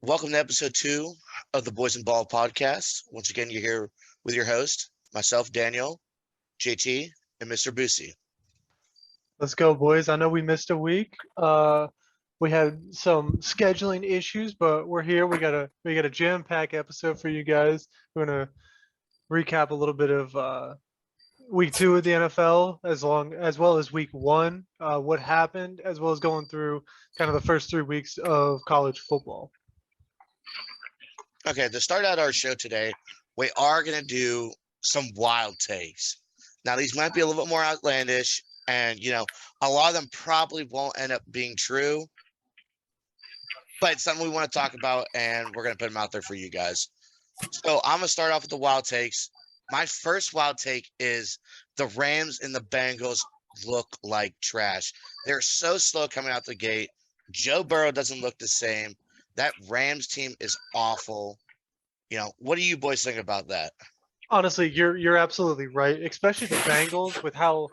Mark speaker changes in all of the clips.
Speaker 1: Welcome to episode 2 of the Boys and Ball podcast. Once again, you're here with your host, myself, Daniel, JT, and Mr. Brucie.
Speaker 2: Let's go, boys. I know we missed a week. We had some scheduling issues, but we're here. We got a jam-packed episode for you guys. We're gonna recap a little bit of week 2 of the NFL, as well as week 1, what happened, as well as going through kind of the first 3 weeks of college football.
Speaker 1: Okay, to start out our show today, we are going to do some wild takes. Now, these might be a little bit more outlandish, and, a lot of them probably won't end up being true, but it's something we want to talk about, and we're going to put them out there for you guys. So I'm going to start off with the wild takes. My first wild take is the Rams and the Bengals look like trash. They're so slow coming out the gate. Joe Burrow doesn't look the same. That Rams team is awful. What do you boys think about that?
Speaker 2: Honestly, you're absolutely right, especially the Bengals with how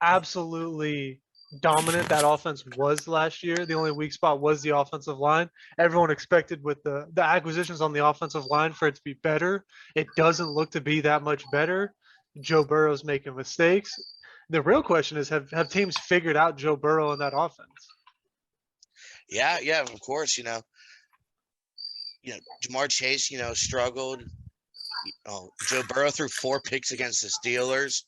Speaker 2: absolutely dominant that offense was last year. The only weak spot was the offensive line. Everyone expected with the acquisitions on the offensive line for it to be better. It doesn't look to be that much better. Joe Burrow's making mistakes. The real question is, have teams figured out Joe Burrow in that offense?
Speaker 1: Yeah, of course. Jamar Chase, struggled. Joe Burrow threw 4 picks against the Steelers,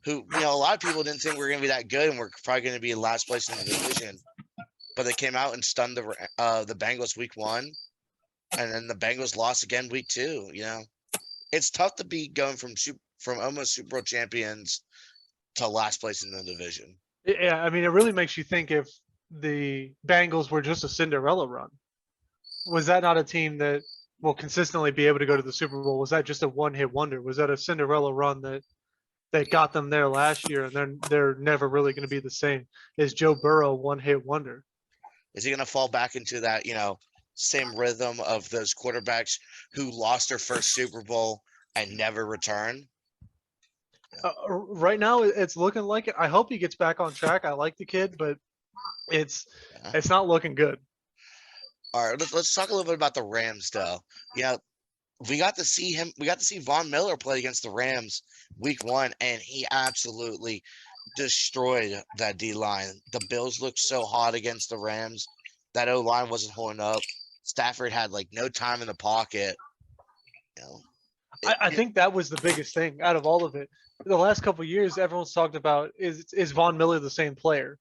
Speaker 1: who, a lot of people didn't think we were going to be that good, and we're probably going to be last place in the division. But they came out and stunned the Bengals week 1, and then the Bengals lost again week 2. It's tough to be going from almost Super Bowl champions to last place in the division.
Speaker 2: Yeah, I mean, it really makes you think if the Bengals were just a Cinderella run. Was that not a team that will consistently be able to go to the Super Bowl? Was that just a one-hit wonder? Was that a Cinderella run that got them there last year, and they're never really going to be the same? Is Joe Burrow one-hit wonder?
Speaker 1: Is he going to fall back into that, same rhythm of those quarterbacks who lost their first Super Bowl and never return?
Speaker 2: Right now, it's looking like it. I hope he gets back on track. I like the kid, but it's not looking good.
Speaker 1: All right, let's talk a little bit about the Rams, though. We got to see him. We got to see Von Miller play against the Rams week 1, and he absolutely destroyed that D line. The Bills looked so hot against the Rams. That O line wasn't holding up. Stafford had no time in the pocket.
Speaker 2: I think that was the biggest thing out of all of it. The last couple of years, everyone's talked about is Von Miller the same player,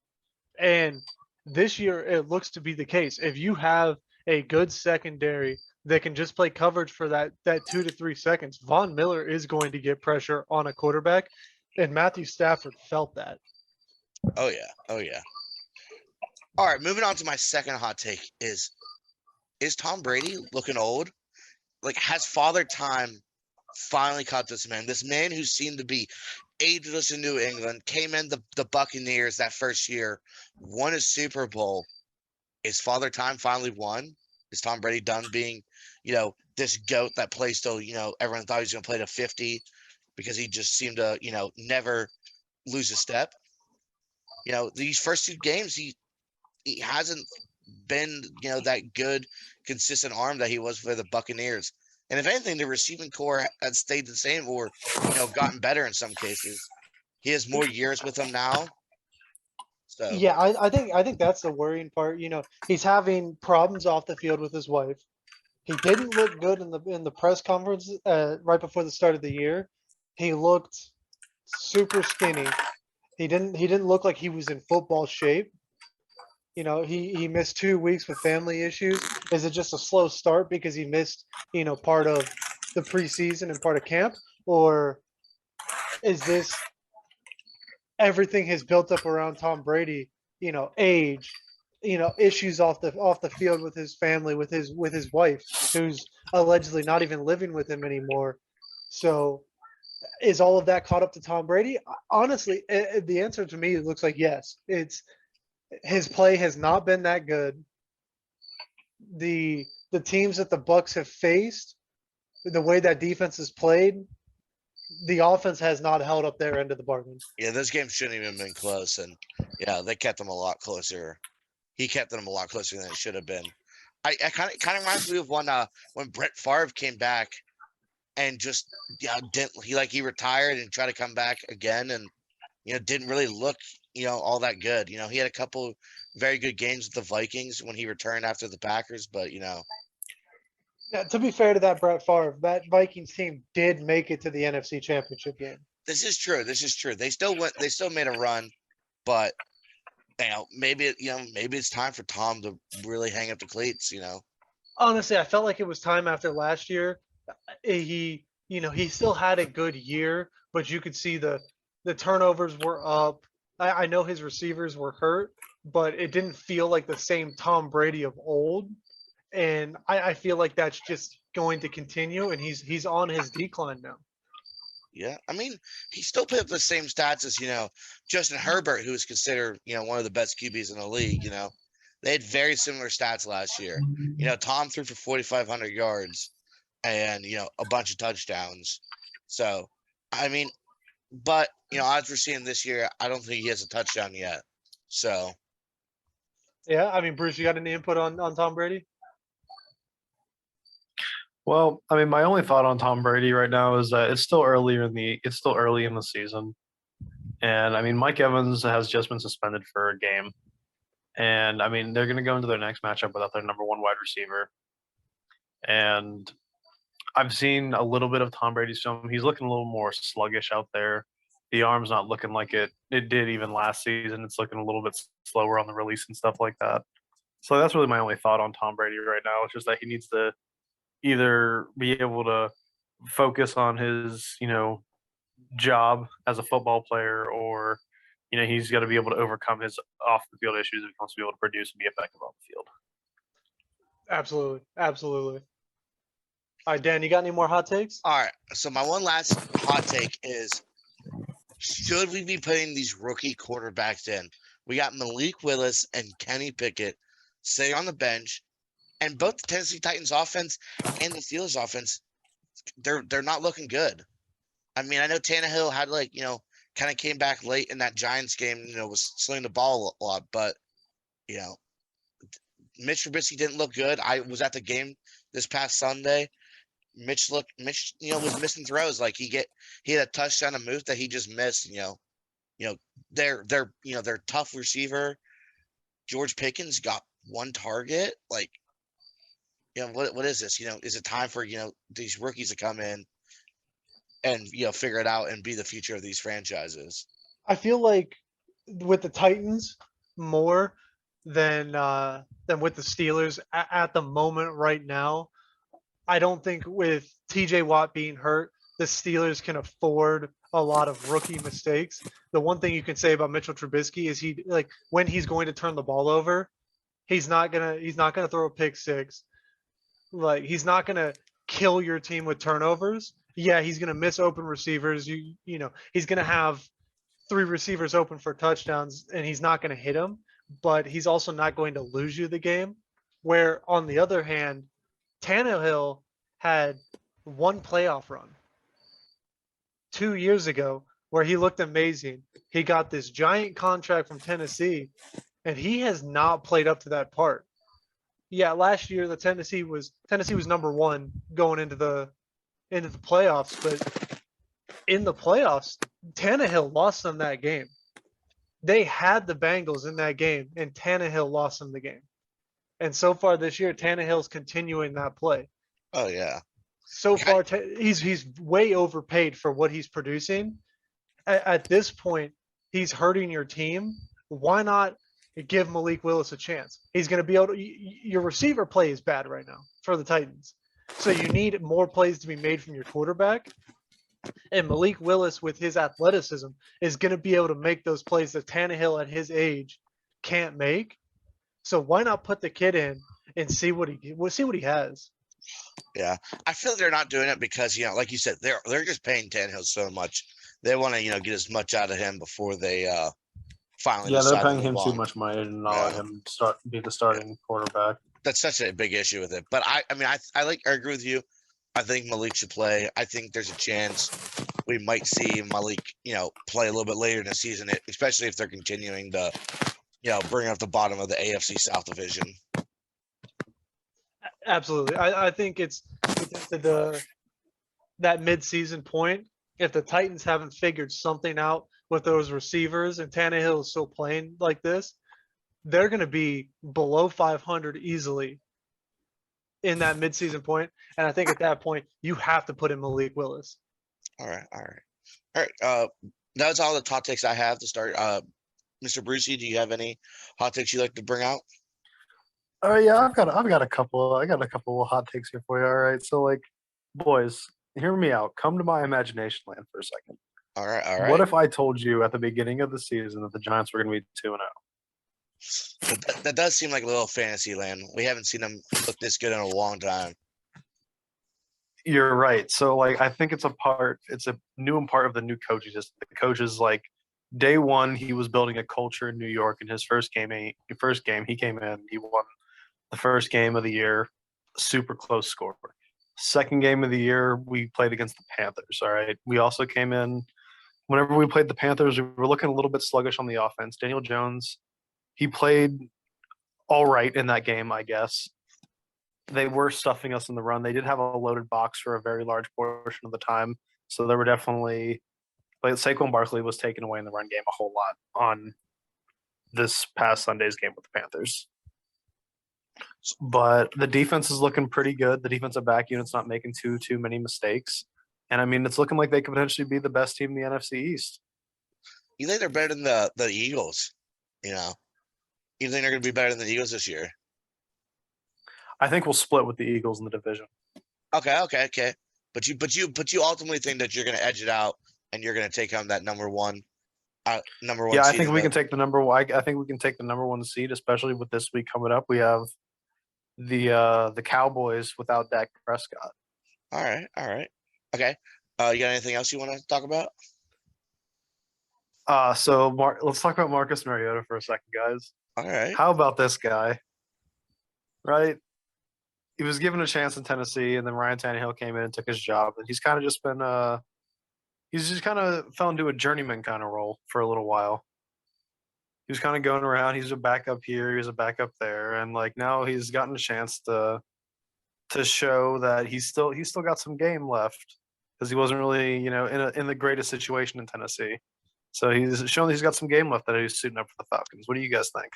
Speaker 2: and this year it looks to be the case. If you have a good secondary that can just play coverage for that 2 to 3 seconds, Von Miller is going to get pressure on a quarterback, and Matthew Stafford felt that.
Speaker 1: Oh yeah. All right, moving on to my second hot take is Tom Brady looking old? Has Father Time finally caught this man? This man who seemed to be ageless in New England, came in the Buccaneers that first year, won a Super Bowl. Is Father Time finally won? Is Tom Brady done being, this GOAT that plays till, everyone thought he was going to play to 50 because he just seemed to, never lose a step? These first 2 games, he hasn't been, that good, consistent arm that he was for the Buccaneers. And if anything, the receiving core has stayed the same or, gotten better in some cases. He has more years with them now. So
Speaker 2: Yeah, I think that's the worrying part. He's having problems off the field with his wife. He didn't look good in the press conference right before the start of the year. He looked super skinny. He didn't look like he was in football shape. He missed 2 weeks with family issues. Is it just a slow start because he missed, part of the preseason and part of camp? Or is this everything has built up around Tom Brady, age, issues off the field with his family, with his wife, who's allegedly not even living with him anymore? So is all of that caught up to Tom Brady? Honestly, the answer to me looks like yes. It's his play has not been that good. The teams that the Bucs have faced, the way that defense has played, the offense has not held up their end of the bargain.
Speaker 1: Yeah, those games shouldn't even been close, and they kept them a lot closer. He kept them a lot closer than it should have been. I kind of reminds me of when Brett Favre came back and just he retired and tried to come back again and didn't really look all that good. He had a couple very good games with the Vikings when he returned after the Packers, but
Speaker 2: Yeah, to be fair to that Brett Favre, that Vikings team did make it to the NFC Championship game.
Speaker 1: this is true. This is true. They still made a run, but maybe it's time for Tom to really hang up the cleats.
Speaker 2: Honestly, I felt like it was time after last year. He still had a good year, but you could see the turnovers were up. I know his receivers were hurt, but it didn't feel like the same Tom Brady of old. And I feel like that's just going to continue, and he's on his decline now.
Speaker 1: Yeah, I mean, he still put up the same stats as Justin Herbert, who is considered one of the best QBs in the league. They had very similar stats last year. Tom threw for 4,500 yards and a bunch of touchdowns. So, I mean, but as we're seeing this year, I don't think he has a touchdown yet. So,
Speaker 2: Yeah, I mean, Bruce, you got any input on Tom Brady?
Speaker 3: Well, I mean, my only thought on Tom Brady right now is that it's still early in the season, and I mean, Mike Evans has just been suspended for a game, and I mean, they're going to go into their next matchup without their number one wide receiver, and I've seen a little bit of Tom Brady's film. He's looking a little more sluggish out there. The arm's not looking like it did even last season. It's looking a little bit slower on the release and stuff like that. So that's really my only thought on Tom Brady right now. It's just that he needs to either be able to focus on his, job as a football player, or, he's got to be able to overcome his off the field issues if he wants to be able to produce and be effective on the field.
Speaker 2: Absolutely, absolutely. All right, Dan, you got any more hot takes?
Speaker 1: All right. So my one last hot take is, should we be putting these rookie quarterbacks in? We got Malik Willis and Kenny Pickett sitting on the bench, and both the Tennessee Titans offense and the Steelers offense, they're not looking good. I mean, I know Tannehill had kind of came back late in that Giants game, was slinging the ball a lot, but Mitch Trubisky didn't look good. I was at the game this past Sunday. Mitch was missing throws. Like he had a touchdown, a move that he just missed. Their tough receiver, George Pickens, got one target. Like, what is this? Is it time for these rookies to come in and figure it out and be the future of these franchises?
Speaker 2: I feel like with the Titans more than with the Steelers at the moment right now. I don't think with TJ Watt being hurt, the Steelers can afford a lot of rookie mistakes. The one thing you can say about Mitchell Trubisky is when he's going to turn the ball over, he's not gonna throw a pick six. Like, he's not gonna kill your team with turnovers. Yeah, he's gonna miss open receivers. He's gonna have 3 receivers open for touchdowns, and he's not gonna hit them. But he's also not going to lose you the game. Where on the other hand, Tannehill had one playoff run 2 years ago where he looked amazing. He got this giant contract from Tennessee, and he has not played up to that part. Yeah, last year the Tennessee was number 1 going into the playoffs, but in the playoffs, Tannehill lost them that game. They had the Bengals in that game, and Tannehill lost them the game. And so far this year, Tannehill's continuing that play.
Speaker 1: Oh yeah.
Speaker 2: So far, he's way overpaid for what he's producing. At this point, he's hurting your team. Why not give Malik Willis a chance? He's going to be able to. Your receiver play is bad right now for the Titans, so you need more plays to be made from your quarterback. And Malik Willis, with his athleticism, is going to be able to make those plays that Tannehill at his age can't make. So why not put the kid in and see what he has?
Speaker 1: Yeah, I feel they're not doing it because like you said, they're just paying Tannehill so much. They want to get as much out of him before they finally.
Speaker 3: Yeah, they're paying him too much money to not let him be the starting quarterback.
Speaker 1: That's such a big issue with it. But I agree with you. I think Malik should play. I think there's a chance we might see Malik, play a little bit later in the season, especially if they're continuing to, bring up the bottom of the AFC South division.
Speaker 2: Absolutely. I think it's into that mid-season point. If the Titans haven't figured something out with those receivers and Tannehill is still playing like this, they're going to be below 500 easily in that mid-season point. And I think at that point, you have to put in Malik Willis.
Speaker 1: All right. That's all the hot takes I have to start. Mr. Brucie, do you have any hot takes you'd like to bring out?
Speaker 3: Oh yeah, I've got a couple. I got a couple of hot takes here for you. All right, so like, boys, hear me out. Come to my imagination land for a second.
Speaker 1: All right.
Speaker 3: What if I told you at the beginning of the season that the Giants were going to be 2-0?
Speaker 1: That does seem like a little fantasy land. We haven't seen them look this good in a long time.
Speaker 3: You're right. So like, I think it's a new part of the new coaching system. The coach is like, day one, he was building a culture in New York. In his first game, he came in, he won the first game of the year, super close score. Second game of the year, we played against the Panthers. All right. We also came in, whenever we played the Panthers, we were looking a little bit sluggish on the offense. Daniel Jones, he played all right in that game, I guess. They were stuffing us in the run. They did have a loaded box for a very large portion of the time. So there were definitely, like, Saquon Barkley was taken away in the run game a whole lot on this past Sunday's game with the Panthers. But the defense is looking pretty good. The defensive back unit's not making too many mistakes. And I mean, it's looking like they could potentially be the best team in the NFC East.
Speaker 1: You think they're better than the Eagles? You know, you think they're going to be better than the Eagles this year?
Speaker 3: I think we'll split with the Eagles in the division.
Speaker 1: Okay. But you ultimately think that you're going to edge it out and you're going to take home that number one.
Speaker 3: Yeah, I think we can take the number one. I think we can take the number one seed, especially with this week coming up. We have the Cowboys without Dak Prescott.
Speaker 1: All right. Okay. You got anything else you want to talk about?
Speaker 3: Let's talk about Marcus Mariota for a second, guys.
Speaker 1: All right.
Speaker 3: How about this guy? Right? He was given a chance in Tennessee, and then Ryan Tannehill came in and took his job, and he's kind of just been he's just kind of fell into a journeyman kind of role for a little while. He was kind of going around. He's a backup here. He's a backup there, and like now he's gotten a chance to show that he's still got some game left because he wasn't really in the greatest situation in Tennessee. So he's shown that he's got some game left that he's suiting up for the Falcons. What do you guys think?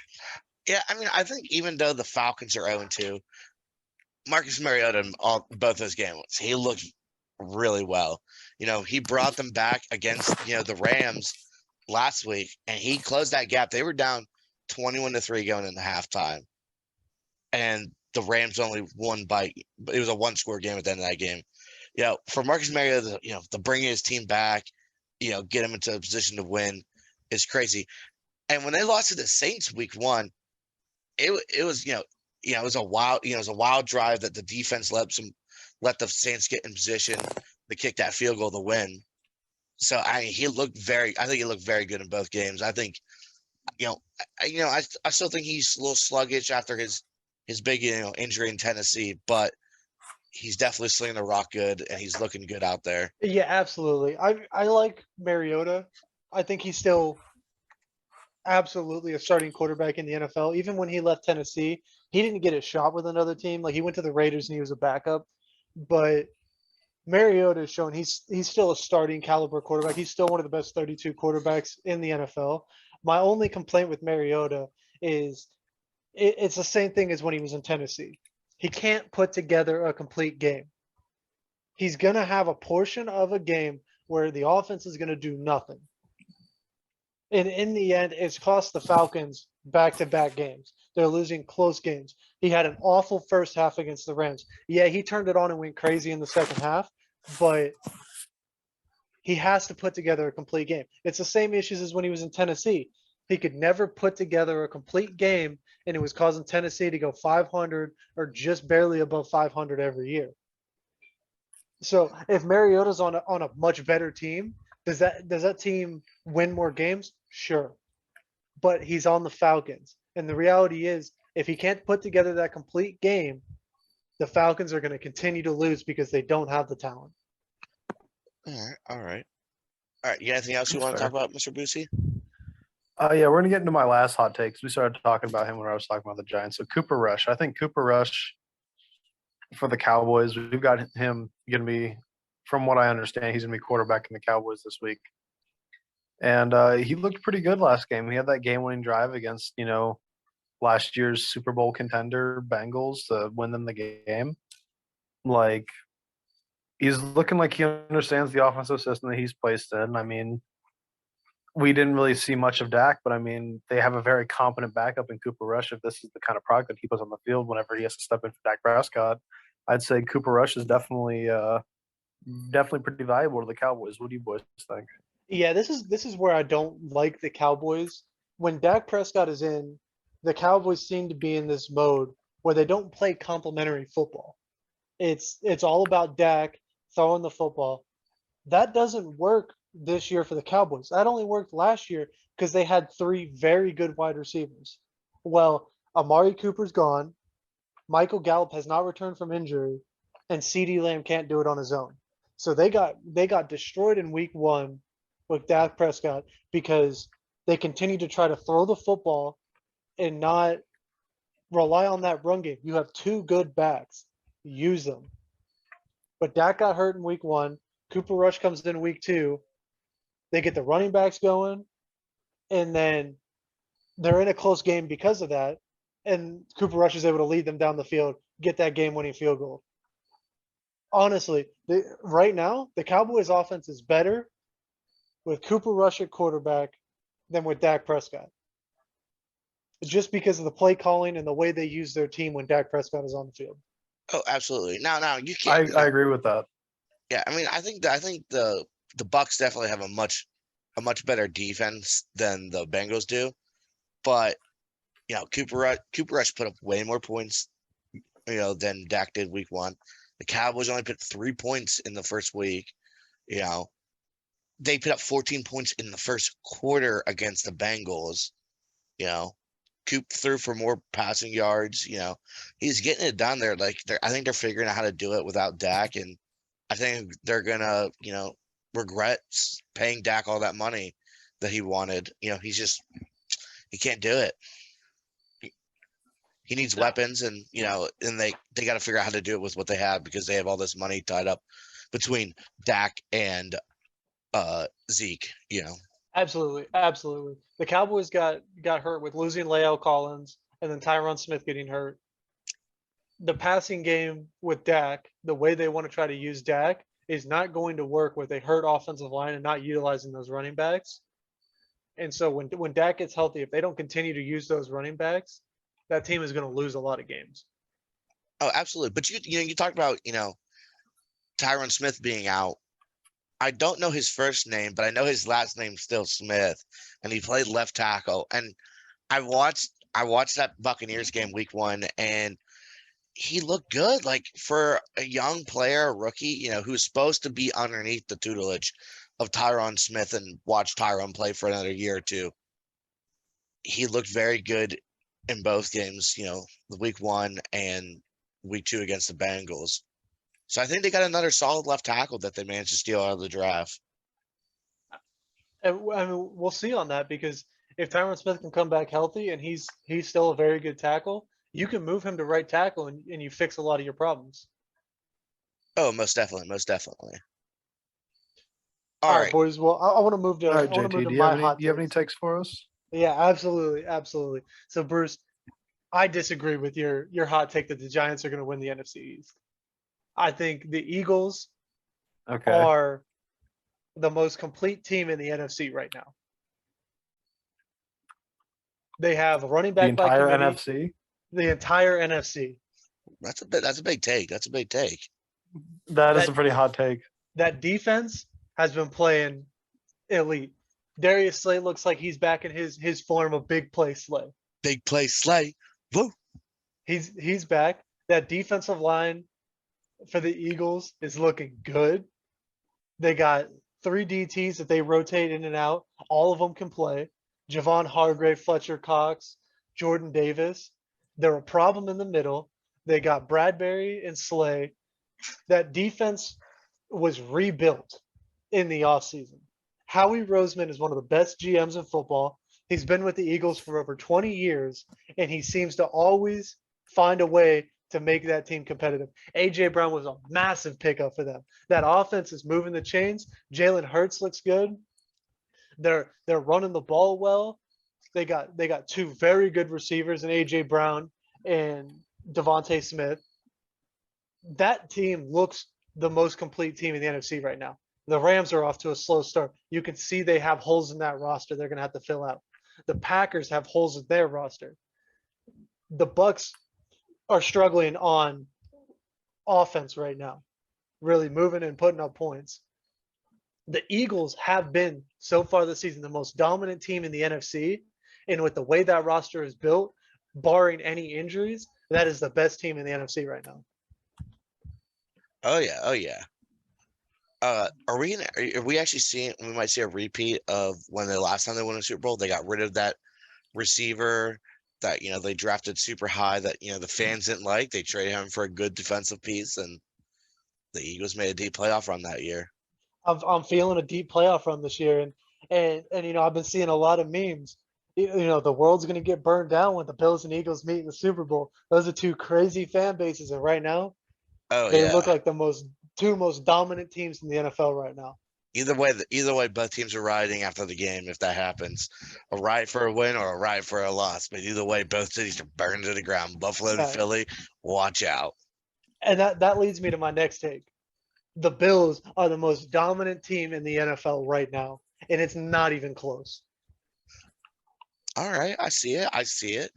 Speaker 1: Yeah, I mean, I think even though the Falcons are 0-2, Marcus Mariota in both those games, he looked really well. He brought them back against the Rams last week, and he closed that gap. They were down 21-3 going into halftime, and the Rams only won by it was a one-score game at the end of that game. For Marcus Mariota, to bring his team back, get him into a position to win is crazy. And when they lost to the Saints week 1, it was it was a wild drive that the defense let the Saints get in position to kick that field goal to win. So he looked very good in both games. I think I still think he's a little sluggish after his big injury in Tennessee, but he's definitely slinging the rock good, and he's looking good out there.
Speaker 2: Yeah, absolutely. I like Mariota. I think he's still absolutely a starting quarterback in the NFL. Even when he left Tennessee, he didn't get a shot with another team. Like, he went to the Raiders and he was a backup. But Mariota has shown he's still a starting caliber quarterback. He's still one of the best 32 quarterbacks in the NFL. My only complaint with Mariota is it's the same thing as when he was in Tennessee. He can't put together a complete game. He's going to have a portion of a game where the offense is going to do nothing. And in the end, it's cost the Falcons back-to-back games. They're losing close games. He had an awful first half against the Rams. Yeah, he turned it on and went crazy in the second half, but he has to put together a complete game. It's the same issues as when he was in Tennessee. He could never put together a complete game, and it was causing Tennessee to go 500 or just barely above 500 every year. So if Mariota's on a much better team, does that team win more games? Sure. But he's on the Falcons. And the reality is, if he can't put together that complete game, the Falcons are going to continue to lose because they don't have the talent.
Speaker 1: All right. You got anything else you want to talk about, Mr. Brucie?
Speaker 3: Yeah, we're going to get into my last hot takes. We started talking about him when I was talking about the Giants. So Cooper Rush. I think Cooper Rush for the Cowboys. We've got him going to be, from what I understand, he's going to be quarterback in the Cowboys this week. And he looked pretty good last game. He had that game-winning drive against, last year's Super Bowl contender Bengals to win them the game. Like, he's looking like he understands the offensive system that he's placed in. I mean, we didn't really see much of Dak, but I mean, they have a very competent backup in Cooper Rush. If this is the kind of product that he puts on the field whenever he has to step in for Dak Prescott, I'd say Cooper Rush is definitely pretty valuable to the Cowboys. What do you boys think?
Speaker 2: Yeah, this is where I don't like the Cowboys. When Dak Prescott is in, the Cowboys seem to be in this mode where they don't play complementary football. It's all about Dak throwing the football. That doesn't work this year for the Cowboys. That only worked last year because they had 3 very good wide receivers. Well, Amari Cooper's gone, Michael Gallup has not returned from injury, and CeeDee Lamb can't do it on his own. So they got destroyed in week 1 with Dak Prescott because they continue to try to throw the football and not rely on that run game. You have 2 good backs. Use them. But Dak got hurt in week 1. Cooper Rush comes in week 2. They get the running backs going, and then they're in a close game because of that. And Cooper Rush is able to lead them down the field, get that game-winning field goal. Honestly, right now, the Cowboys' offense is better with Cooper Rush at quarterback than with Dak Prescott. Just because of the play calling and the way they use their team when Dak Prescott is on the field.
Speaker 1: Oh, absolutely. Now you can't.
Speaker 3: I agree with that.
Speaker 1: Yeah, I mean, I think the Bucks definitely have a much better defense than the Bengals do, but Cooper Rush put up way more points, than Dak did week 1. The Cowboys only put 3 points in the first week. They put up 14 points in the first quarter against the Bengals. Coop threw for more passing yards. He's getting it done there. I think they're figuring out how to do it without Dak, and I think they're gonna, regret paying Dak all that money that he wanted. He can't do it. He needs weapons, and and they got to figure out how to do it with what they have because they have all this money tied up between Dak and Zeke.
Speaker 2: Absolutely. The Cowboys got hurt with losing La'el Collins and then Tyron Smith getting hurt. The passing game with Dak, the way they want to try to use Dak, is not going to work with a hurt offensive line and not utilizing those running backs. And so when Dak gets healthy, if they don't continue to use those running backs, that team is going to lose a lot of games.
Speaker 1: Oh, absolutely. But you talked about, Tyron Smith being out. I don't know his first name, but I know his last name's still Smith, and he played left tackle. And I watched that Buccaneers game week 1, and he looked good. Like, for a young player, a rookie, who's supposed to be underneath the tutelage of Tyron Smith and watch Tyron play for another year or 2. He looked very good in both games, the week 1 and week 2 against the Bengals. So I think they got another solid left tackle that they managed to steal out of the draft.
Speaker 2: And I mean, we'll see on that because if Tyron Smith can come back healthy and he's still a very good tackle, you can move him to right tackle and you fix a lot of your problems.
Speaker 1: Oh, most definitely.
Speaker 2: All right, boys. Well, I want to move to.
Speaker 3: All right, JT, do you have any takes for us?
Speaker 2: Yeah, absolutely. So, Bruce, I disagree with your hot take that the Giants are going to win the NFC East. I think the Eagles are the most complete team in the NFC right now. They have a running back
Speaker 3: by committee. NFC?
Speaker 2: The entire NFC.
Speaker 1: That's a big take. That
Speaker 3: is a pretty hot take.
Speaker 2: That defense has been playing elite. Darius Slay looks like he's back in his form of big play Slay.
Speaker 1: Big play Slay. Woo.
Speaker 2: He's back. That defensive line for the Eagles is looking good. They got 3 DTs that they rotate in and out. All of them can play. Javon Hargrave, Fletcher Cox, Jordan Davis. They're a problem in the middle. They got Bradbury and Slay. That defense was rebuilt in the offseason. Howie Roseman is one of the best GMs in football. He's been with the Eagles for over 20 years, and he seems to always find a way to make that team competitive. AJ Brown was a massive pickup for them. That offense is moving the chains. Jalen Hurts looks good. They're running the ball well. They got two very good receivers in AJ Brown and Devontae Smith. That team looks the most complete team in the NFC right now. The Rams are off to a slow start. You can see they have holes in that roster they're going to have to fill out. The Packers have holes in their roster. The Bucs are struggling on offense right now, really moving and putting up points. The Eagles have been, so far this season, the most dominant team in the NFC. And with the way that roster is built, barring any injuries, that is the best team in the NFC right now.
Speaker 1: Oh yeah, oh yeah. Are we actually seeing? We might see a repeat of when the last time they won a Super Bowl. They got rid of that receiver that they drafted super high that the fans didn't like. They traded him for a good defensive piece, and the Eagles made a deep playoff run that year.
Speaker 2: I'm feeling a deep playoff run this year, and I've been seeing a lot of memes. The world's going to get burned down when the Bills and Eagles meet in the Super Bowl. Those are two crazy fan bases, and right now, they look like the two most dominant teams in the NFL right now.
Speaker 1: Either way, both teams are rioting after the game if that happens. A riot for a win or a riot for a loss. But either way, both cities are burned to the ground. Buffalo and Philly, watch out.
Speaker 2: And that leads me to my next take. The Bills are the most dominant team in the NFL right now, and it's not even close.
Speaker 1: All right, I see it.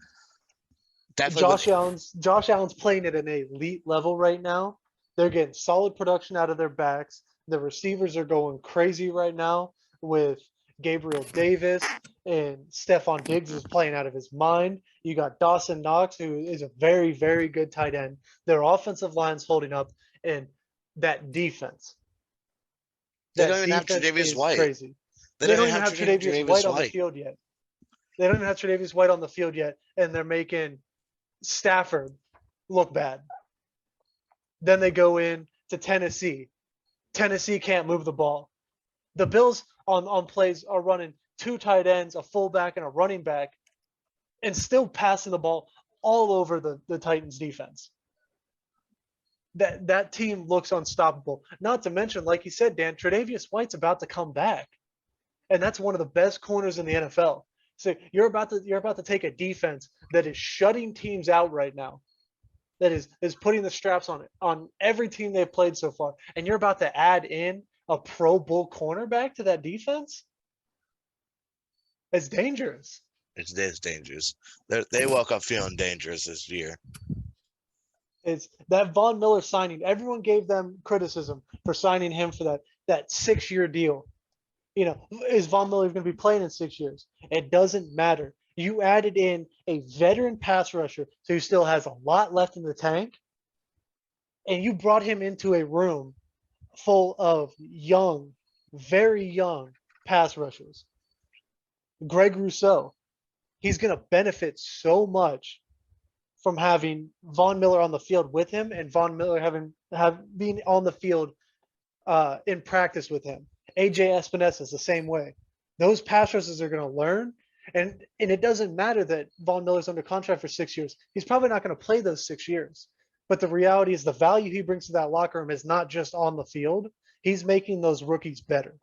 Speaker 2: Definitely. Josh Allen's playing at an elite level right now. They're getting solid production out of their backs. The receivers are going crazy right now with Gabriel Davis, and Stephon Diggs is playing out of his mind. You got Dawson Knox, who is a very, very good tight end. Their offensive line's holding up, and that defense.
Speaker 1: They don't even have Tre'Davious White.
Speaker 2: Crazy. They don't even have Tre'Davious White on the field yet. They don't even have Tre'Davious White on the field yet, and they're making Stafford look bad. Then they go in to Tennessee. Tennessee can't move the ball. The Bills on plays are running two tight ends, a fullback, and a running back, and still passing the ball all over the Titans defense. That team looks unstoppable. Not to mention, like you said, Dan, Tre'Davious White's about to come back. And that's one of the best corners in the NFL. So you're about to take a defense that is shutting teams out right now, that is putting the straps on every team they've played so far, and you're about to add in a Pro Bowl cornerback to that defense. It's dangerous.
Speaker 1: It's dangerous. They woke up feeling dangerous this year.
Speaker 2: It's that Von Miller signing. Everyone gave them criticism for signing him for that 6-year deal. Is Von Miller going to be playing in 6 years? It doesn't matter. You added in a veteran pass rusher who still has a lot left in the tank, and you brought him into a room full of young, very young pass rushers. Greg Rousseau, he's going to benefit so much from having Von Miller on the field with him, and Von Miller being on the field in practice with him. AJ Espinosa is the same way. Those pass rushers are going to learn, and it doesn't matter that Von Miller's under contract for 6 years. He's probably not going to play those 6 years. But the reality is the value he brings to that locker room is not just on the field. He's making those rookies better.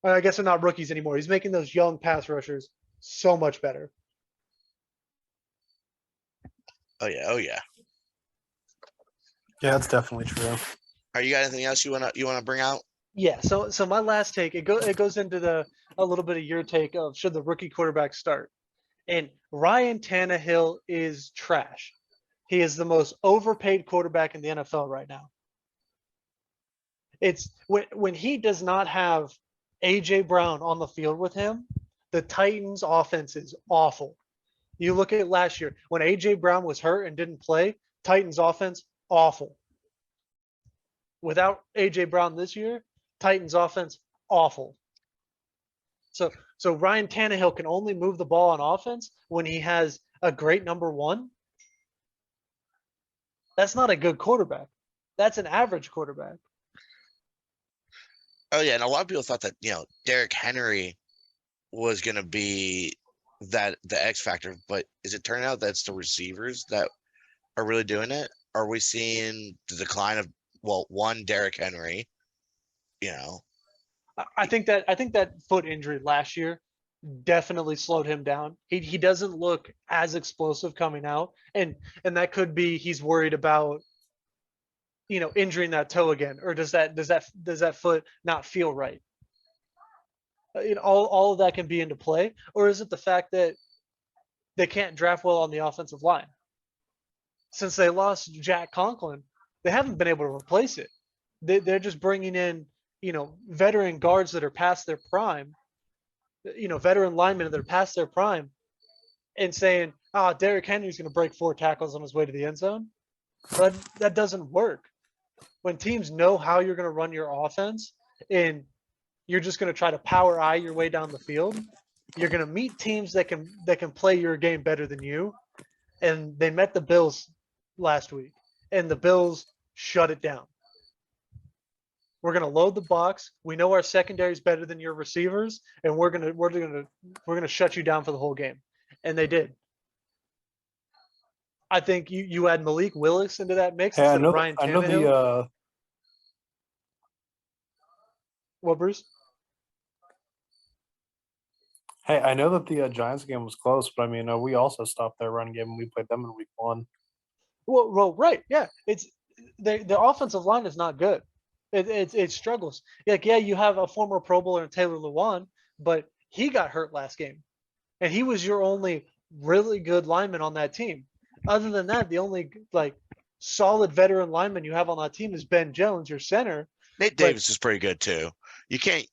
Speaker 2: I guess they're not rookies anymore. He's making those young pass rushers so much better.
Speaker 1: Oh yeah.
Speaker 3: Yeah, that's definitely true.
Speaker 1: Are you got anything else you wanna bring out?
Speaker 2: Yeah. So my last take it goes into a little bit of your take of should the rookie quarterback start, and Ryan Tannehill is trash. He is the most overpaid quarterback in the NFL right now. It's when he does not have AJ Brown on the field with him, the Titans offense is awful. You look at last year when AJ Brown was hurt and didn't play, Titans offense awful. Without AJ Brown this year, Titans offense awful. So Ryan Tannehill can only move the ball on offense when he has a great number one. That's not a good quarterback. That's an average quarterback.
Speaker 1: Oh yeah, and a lot of people thought that Derrick Henry was going to be that the X factor, but is it turning out that's the receivers that are really doing it? Are we seeing the decline of one Derrick Henry? You know,
Speaker 2: I think that foot injury last year definitely slowed him down. He doesn't look as explosive coming out, and that could be he's worried about injuring that toe again, or does that foot not feel right? All of that can be into play, or is it the fact that they can't draft well on the offensive line? Since they lost Jack Conklin, they haven't been able to replace it. They're just bringing in veteran guards that are past their prime, veteran linemen that are past their prime, and saying, Derrick Henry's going to break 4 tackles on his way to the end zone. But that doesn't work. When teams know how you're going to run your offense and you're just going to try to power eye your way down the field, you're going to meet teams that can play your game better than you. And they met the Bills last week, and the Bills shut it down. We're going to load the box. We know our secondary is better than your receivers, and we're going to shut you down for the whole game. And they did. I think you add Malik Willis into that mix instead of Ryan Tannehill. What, Bruce?
Speaker 3: Hey, I know that the Giants game was close, but I mean, we also stopped their run game when we played them in week 1.
Speaker 2: Well, right, yeah. It's the offensive line is not good. It struggles. You have a former Pro Bowler in Taylor Lewan, but he got hurt last game, and he was your only really good lineman on that team. Other than that, the only solid veteran lineman you have on that team is Ben Jones, your center.
Speaker 1: Nate Davis is pretty good too. You can't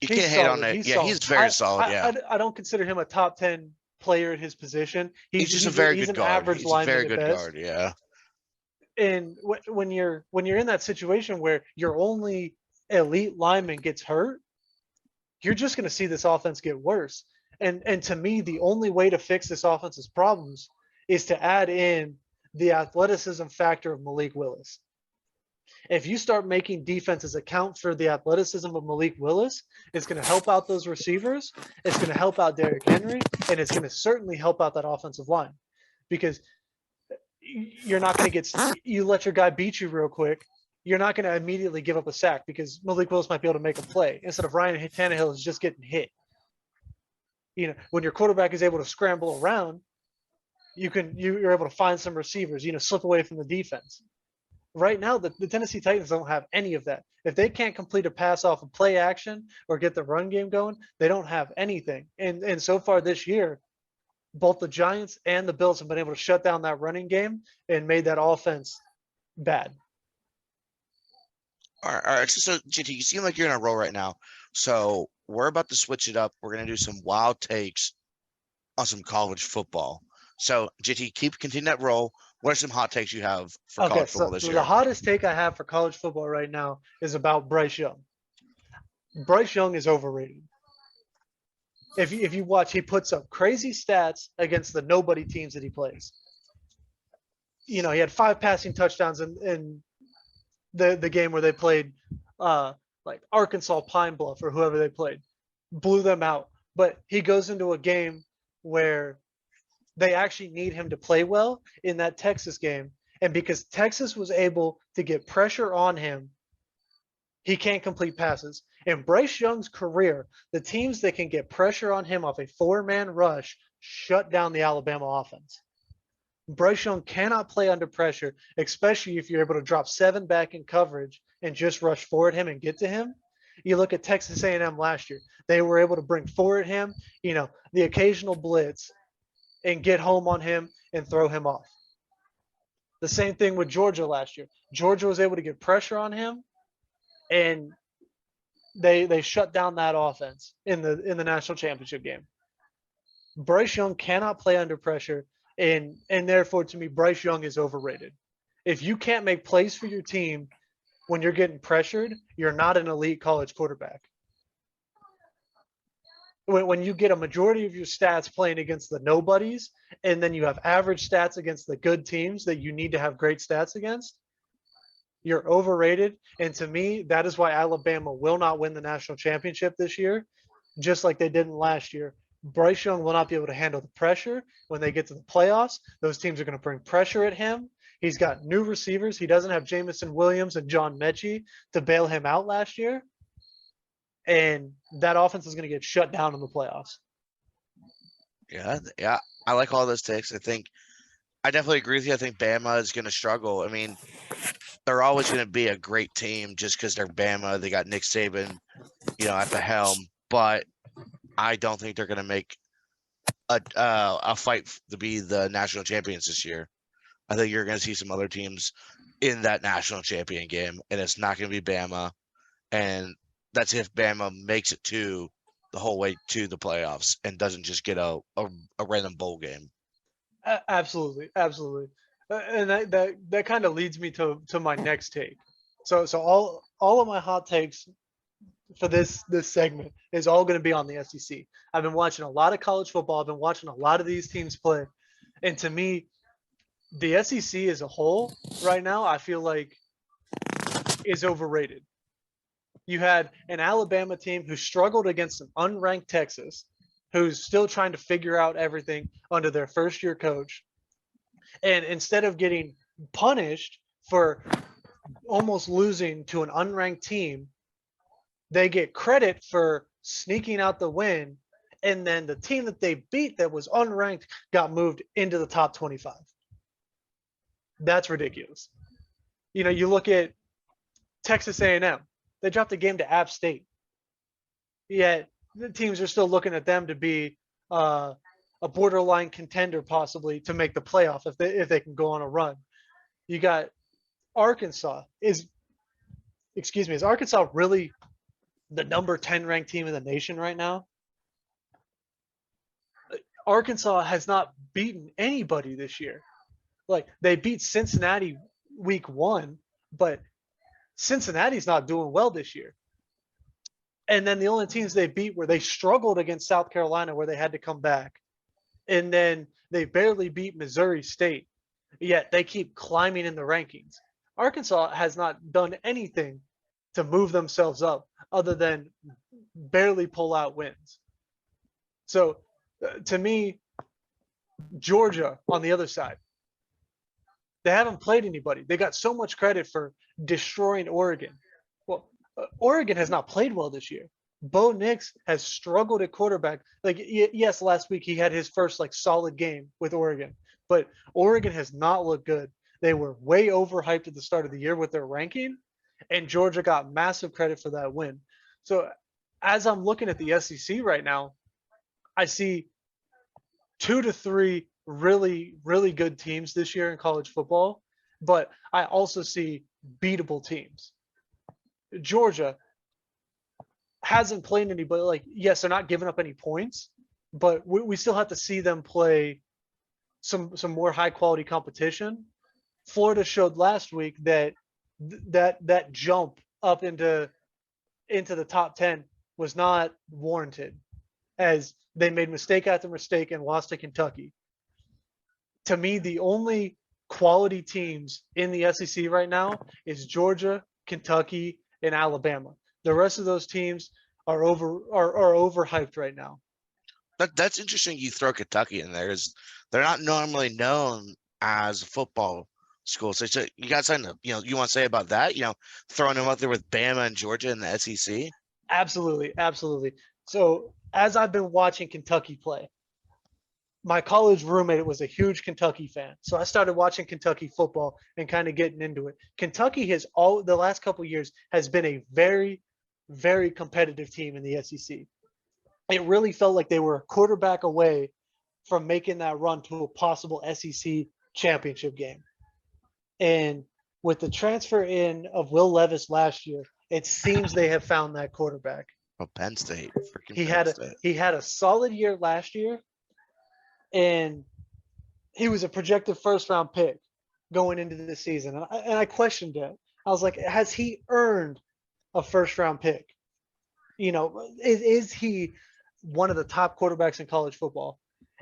Speaker 1: hate on that. He's very solid.
Speaker 2: I don't consider him a top 10 player at his position.
Speaker 1: He's just a very good guard.
Speaker 2: Average
Speaker 1: he's
Speaker 2: lineman
Speaker 1: a very good
Speaker 2: at best.
Speaker 1: guard. Yeah.
Speaker 2: And when you're in that situation where your only elite lineman gets hurt, you're just going to see this offense get worse. And to me, the only way to fix this offense's problems is to add in the athleticism factor of Malik Willis. If you start making defenses account for the athleticism of Malik Willis, it's going to help out those receivers, it's going to help out Derrick Henry, and it's going to certainly help out that offensive line. Because you're not going to you let your guy beat you real quick, you're not going to immediately give up a sack because Malik Willis might be able to make a play instead of Ryan Tannehill is just getting hit. When your quarterback is able to scramble around, you're able to find some receivers, slip away from the defense. Right now, the Tennessee Titans don't have any of that. If they can't complete a pass off of play action or get the run game going, they don't have anything. And so far this year, both the Giants and the Bills have been able to shut down that running game and made that offense bad.
Speaker 1: All right. So, JT, you seem like you're in a roll right now. So we're about to switch it up. We're going to do some wild takes on some college football. So, JT, continue that roll. What are some hot takes you have for college football this year?
Speaker 2: The hottest take I have for college football right now is about Bryce Young. Bryce Young is overrated. If you watch, he puts up crazy stats against the nobody teams that he plays. He had 5 passing touchdowns in the game where they played Arkansas Pine Bluff or whoever they played. Blew them out. But he goes into a game where they actually need him to play well in that Texas game. And because Texas was able to get pressure on him, he can't complete passes. In Bryce Young's career, the teams that can get pressure on him off a 4-man rush shut down the Alabama offense. Bryce Young cannot play under pressure, especially if you're able to drop 7 back in coverage and just rush 4 at him and get to him. You look at Texas A&M last year. They were able to bring 4 at him, the occasional blitz, and get home on him and throw him off. The same thing with Georgia last year. Georgia was able to get pressure on him, and they shut down that offense in the national championship game. Bryce Young cannot play under pressure, and therefore, to me, Bryce Young is overrated. If you can't make plays for your team when you're getting pressured, you're not an elite college quarterback. When you get a majority of your stats playing against the nobodies, and then you have average stats against the good teams that you need to have great stats against, you're overrated. And to me, that is why Alabama will not win the national championship this year, just like they didn't last year, Bryce Young will not be able to handle the pressure when they get to the playoffs. Those teams are going to bring pressure at him. He's got new receivers. He doesn't have Jamison Williams and John Mechie to bail him out last year. And that offense is going to get shut down in the playoffs.
Speaker 1: Yeah. I like all those takes. I definitely agree with you. I think Bama is going to struggle. I mean, they're always going to be a great team just because they're Bama. They got Nick Saban, at the helm. But I don't think they're going to make a fight to be the national champions this year. I think you're going to see some other teams in that national champion game, and it's not going to be Bama. And that's if Bama makes it to the whole way to the playoffs and doesn't just get a random bowl game.
Speaker 2: Absolutely. And that kind of leads me to my next take. So all of my hot takes for this segment is all going to be on the SEC. I've been watching a lot of college football. I've been watching a lot of these teams play. And to me, the SEC as a whole right now, I feel like is overrated. You had an Alabama team who struggled against an unranked Texas, who's still trying to figure out everything under their first-year coach. And instead of getting punished for almost losing to an unranked team, they get credit for sneaking out the win. And then the team that they beat that was unranked got moved into the top 25. That's ridiculous. You look at Texas A&M. They dropped a game to App State. Yet the teams are still looking at them to be a borderline contender possibly to make the playoff if they can go on a run. You got Arkansas. Is Arkansas really the number 10 ranked team in the nation right now? Arkansas has not beaten anybody this year. Like, they beat Cincinnati week 1, but Cincinnati's not doing well this year. And then the only teams they beat were they struggled against South Carolina where they had to come back. And then they barely beat Missouri State. Yet they keep climbing in the rankings. Arkansas has not done anything to move themselves up other than barely pull out wins. So to me, Georgia on the other side, they haven't played anybody. They got so much credit for destroying Oregon. Well, Oregon has not played well this year. Bo Nix has struggled at quarterback. Like, yes, last week he had his first solid game with Oregon, but Oregon has not looked good. They were way overhyped at the start of the year with their ranking, and Georgia got massive credit for that win. So as I'm looking at the SEC right now, I see 2 to 3 really, really good teams this year in college football, but I also see beatable teams. Georgia hasn't played anybody. Yes, they're not giving up any points, but we still have to see them play some more high quality competition. Florida showed last week that jump up into the top 10 was not warranted, as they made mistake after mistake and lost to Kentucky. To me, the only quality teams in the SEC right now is Georgia, Kentucky, and Alabama. The rest of those teams are overhyped right now.
Speaker 1: That's interesting. You throw Kentucky in there, is they're not normally known as a football school. So you got something you want to say about that? Throwing them out there with Bama and Georgia in the SEC.
Speaker 2: Absolutely. So as I've been watching Kentucky play, my college roommate was a huge Kentucky fan. So I started watching Kentucky football and kind of getting into it. Kentucky the last couple of years has been a very, very competitive team in the SEC. It really felt like they were a quarterback away from making that run to a possible SEC championship game. And with the transfer in of Will Levis last year, it seems they have found that quarterback.
Speaker 1: Oh, Penn State.
Speaker 2: He had a solid year last year. And he was a projected first-round pick going into the season. And I questioned it. I was like, has he earned a first-round pick? Is he one of the top quarterbacks in college football?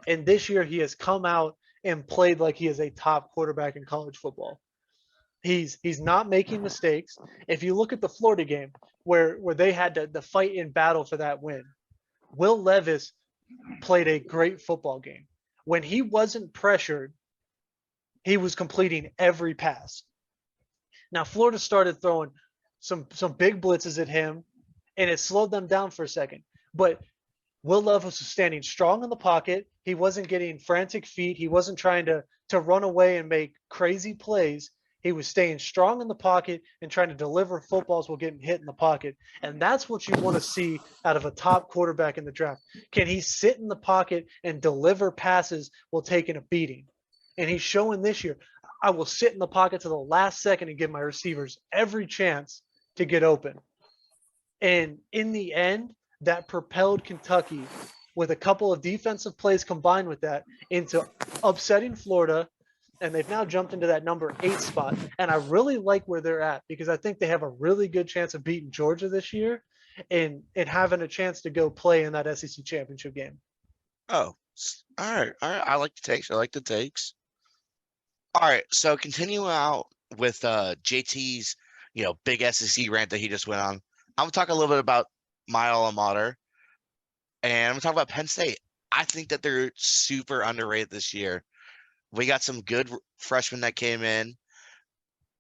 Speaker 2: And this year he has come out and played like he is a top quarterback in college football. He's not making mistakes. If you look at the Florida game where they had to fight in battle for that win, Will Levis played a great football game. When he wasn't pressured, he was completing every pass. Now Florida started throwing some big blitzes at him, and it slowed them down for a second. But Will Levis was standing strong in the pocket. He wasn't getting frantic feet. He wasn't trying to run away and make crazy plays. He was staying strong in the pocket and trying to deliver footballs while getting hit in the pocket. And that's what you want to see out of a top quarterback in the draft. Can he sit in the pocket and deliver passes while taking a beating? And he's showing this year, I will sit in the pocket to the last second and give my receivers every chance to get open. And in the end, that propelled Kentucky with a couple of defensive plays combined with that into upsetting Florida. And they've now jumped into that number 8 spot. And I really like where they're at because I think they have a really good chance of beating Georgia this year and having a chance to go play in that SEC championship game.
Speaker 1: Oh, all right. All right. I like the takes. I like the takes. All right. So continue out with JT's, big SEC rant that he just went on. I'm gonna talk a little bit about my alma mater, and I'm gonna talk about Penn State. I think that they're super underrated this year. We got some good freshmen that came in.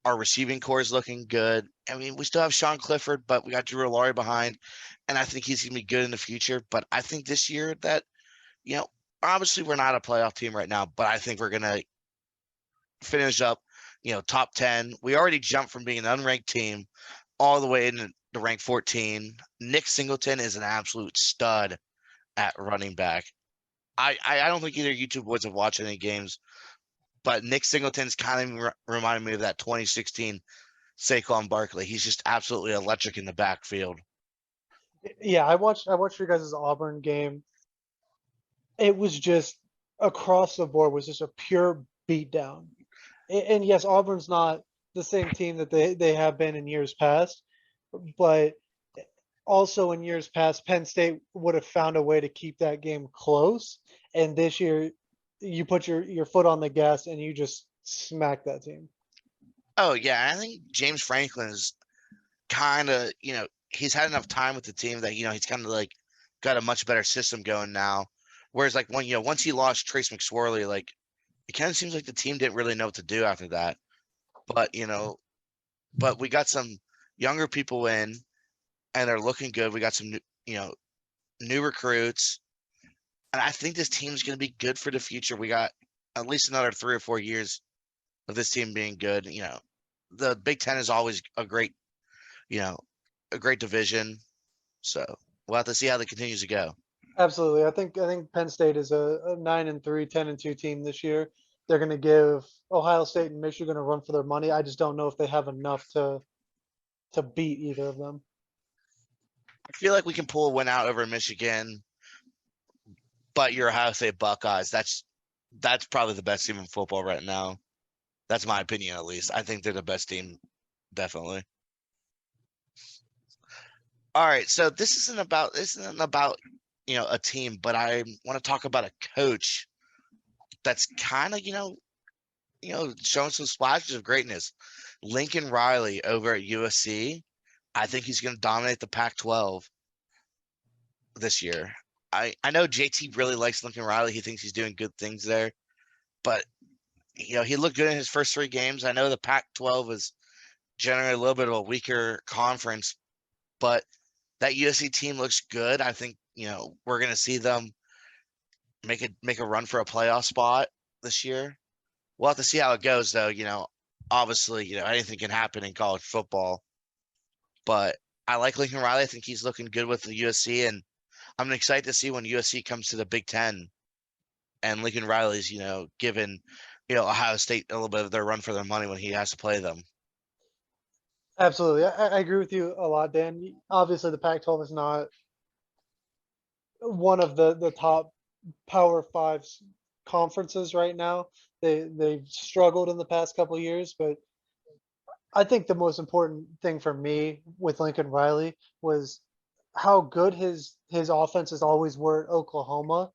Speaker 1: Our receiving core is looking good. I mean, we still have Sean Clifford, but we got Drew Laurie behind, and I think he's gonna be good in the future. But I think this year that, obviously we're not a playoff team right now, but I think we're gonna finish up, top 10. We already jumped from being an unranked team all the way into rank 14. Nick Singleton is an absolute stud at running back. I don't think either YouTube boys have watched any games, but Nick Singleton's kind of reminded me of that 2016 Saquon Barkley. He's just absolutely electric in the backfield.
Speaker 2: Yeah, I watched your guys' Auburn game. It was just across the board was just a pure beatdown. And yes, Auburn's not the same team that they have been in years past, but also in years past, Penn State would have found a way to keep that game close. And this year, you put your foot on the gas and you just smack that team.
Speaker 1: Oh, yeah. I think James Franklin is kind of, he's had enough time with the team that, he's kind of like got a much better system going now. Whereas like once he lost Trace McSorley, like it kind of seems like the team didn't really know what to do after that. But, but we got some younger people in and they're looking good. We got some, new recruits. And I think this team's going to be good for the future. We got at least another 3 or 4 years of this team being good. The Big Ten is always a great division. So we'll have to see how that continues to go.
Speaker 2: Absolutely. I think Penn State is a 9-3, 10-2 team this year. They're going to give Ohio State and Michigan a run for their money. I just don't know if they have enough to beat either of them.
Speaker 1: I feel like we can pull a win out over Michigan, but your Ohio State Buckeyes, that's probably the best team in football right now. That's my opinion, at least. I think they're the best team, definitely. All right, so this isn't about a team, but I want to talk about a coach that's kind of showing some splashes of greatness. Lincoln Riley over at USC. I think he's going to dominate the Pac-12 this year. I know JT really likes Lincoln Riley. He thinks he's doing good things there, but he looked good in his first 3 games. I know the Pac-12 is generally a little bit of a weaker conference, but that USC team looks good. I think we're going to see them make a run for a playoff spot this year. We'll have to see how it goes, though. Obviously, anything can happen in college football. But I like Lincoln Riley. I think he's looking good with the USC, and I'm excited to see when USC comes to the Big Ten and Lincoln Riley's, giving, Ohio State a little bit of their run for their money when he has to play them.
Speaker 2: Absolutely. I agree with you a lot, Dan. Obviously, the Pac-12 is not one of the top Power 5 conferences right now. They've struggled in the past couple of years, but I think the most important thing for me with Lincoln Riley was how good his offenses always were at Oklahoma.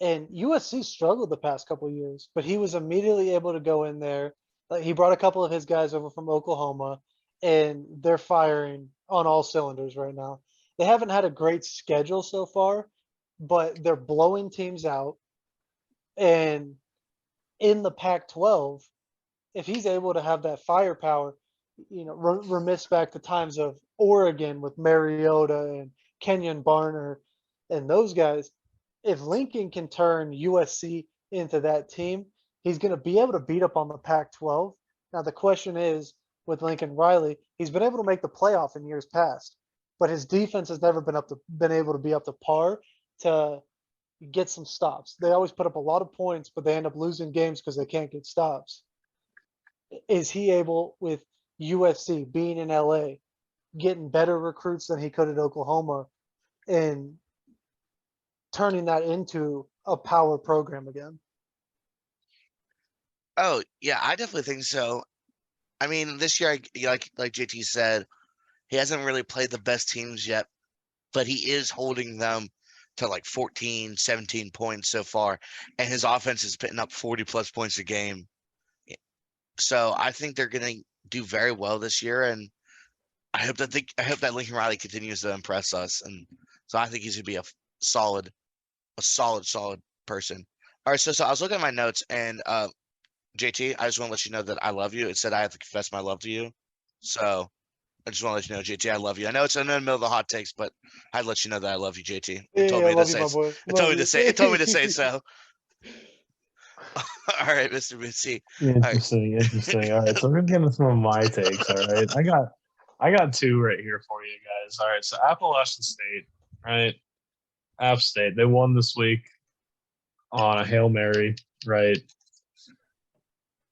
Speaker 2: And USC struggled the past couple of years, but he was immediately able to go in there. He brought a couple of his guys over from Oklahoma, and they're firing on all cylinders right now. They haven't had a great schedule so far, but they're blowing teams out. And in the Pac-12, if he's able to have that firepower, remiss back to times of Oregon with Mariota and Kenyon Barner and those guys. If Lincoln can turn USC into that team, he's going to be able to beat up on the Pac-12. Now the question is, with Lincoln Riley, he's been able to make the playoff in years past, but his defense has never been able to be up to par to get some stops. They always put up a lot of points, but they end up losing games because they can't get stops. Is he able, with USC being in LA, getting better recruits than he could at Oklahoma, and turning that into a power program again?
Speaker 1: Oh, yeah, I definitely think so. I mean, this year, like JT said, he hasn't really played the best teams yet, but he is holding them to like 14, 17 points so far, and his offense is putting up 40-plus points a game. So I think they're going to do very well this year, and I hope that Lincoln Riley continues to impress us, and so I think he's going to be a solid person. All right, so I was looking at my notes, and JT, I just want to let you know that I love you. It said I have to confess my love to you, so I just want to let you know, JT, I love you. I know it's in the middle of the hot takes, but I'd let you know that I love you, JT. It told
Speaker 2: Yeah, I
Speaker 1: me to
Speaker 2: love you,
Speaker 1: say.
Speaker 2: my boy.
Speaker 1: It told
Speaker 2: Love
Speaker 1: me to
Speaker 2: you.
Speaker 1: say. It told me to say so. All right, Mr. Brucie.
Speaker 3: Interesting. All right, so we're gonna get into some of my takes. All right, I got two right here for you guys. All right, so Appalachian State, right? App State, they won this week on a Hail Mary, right?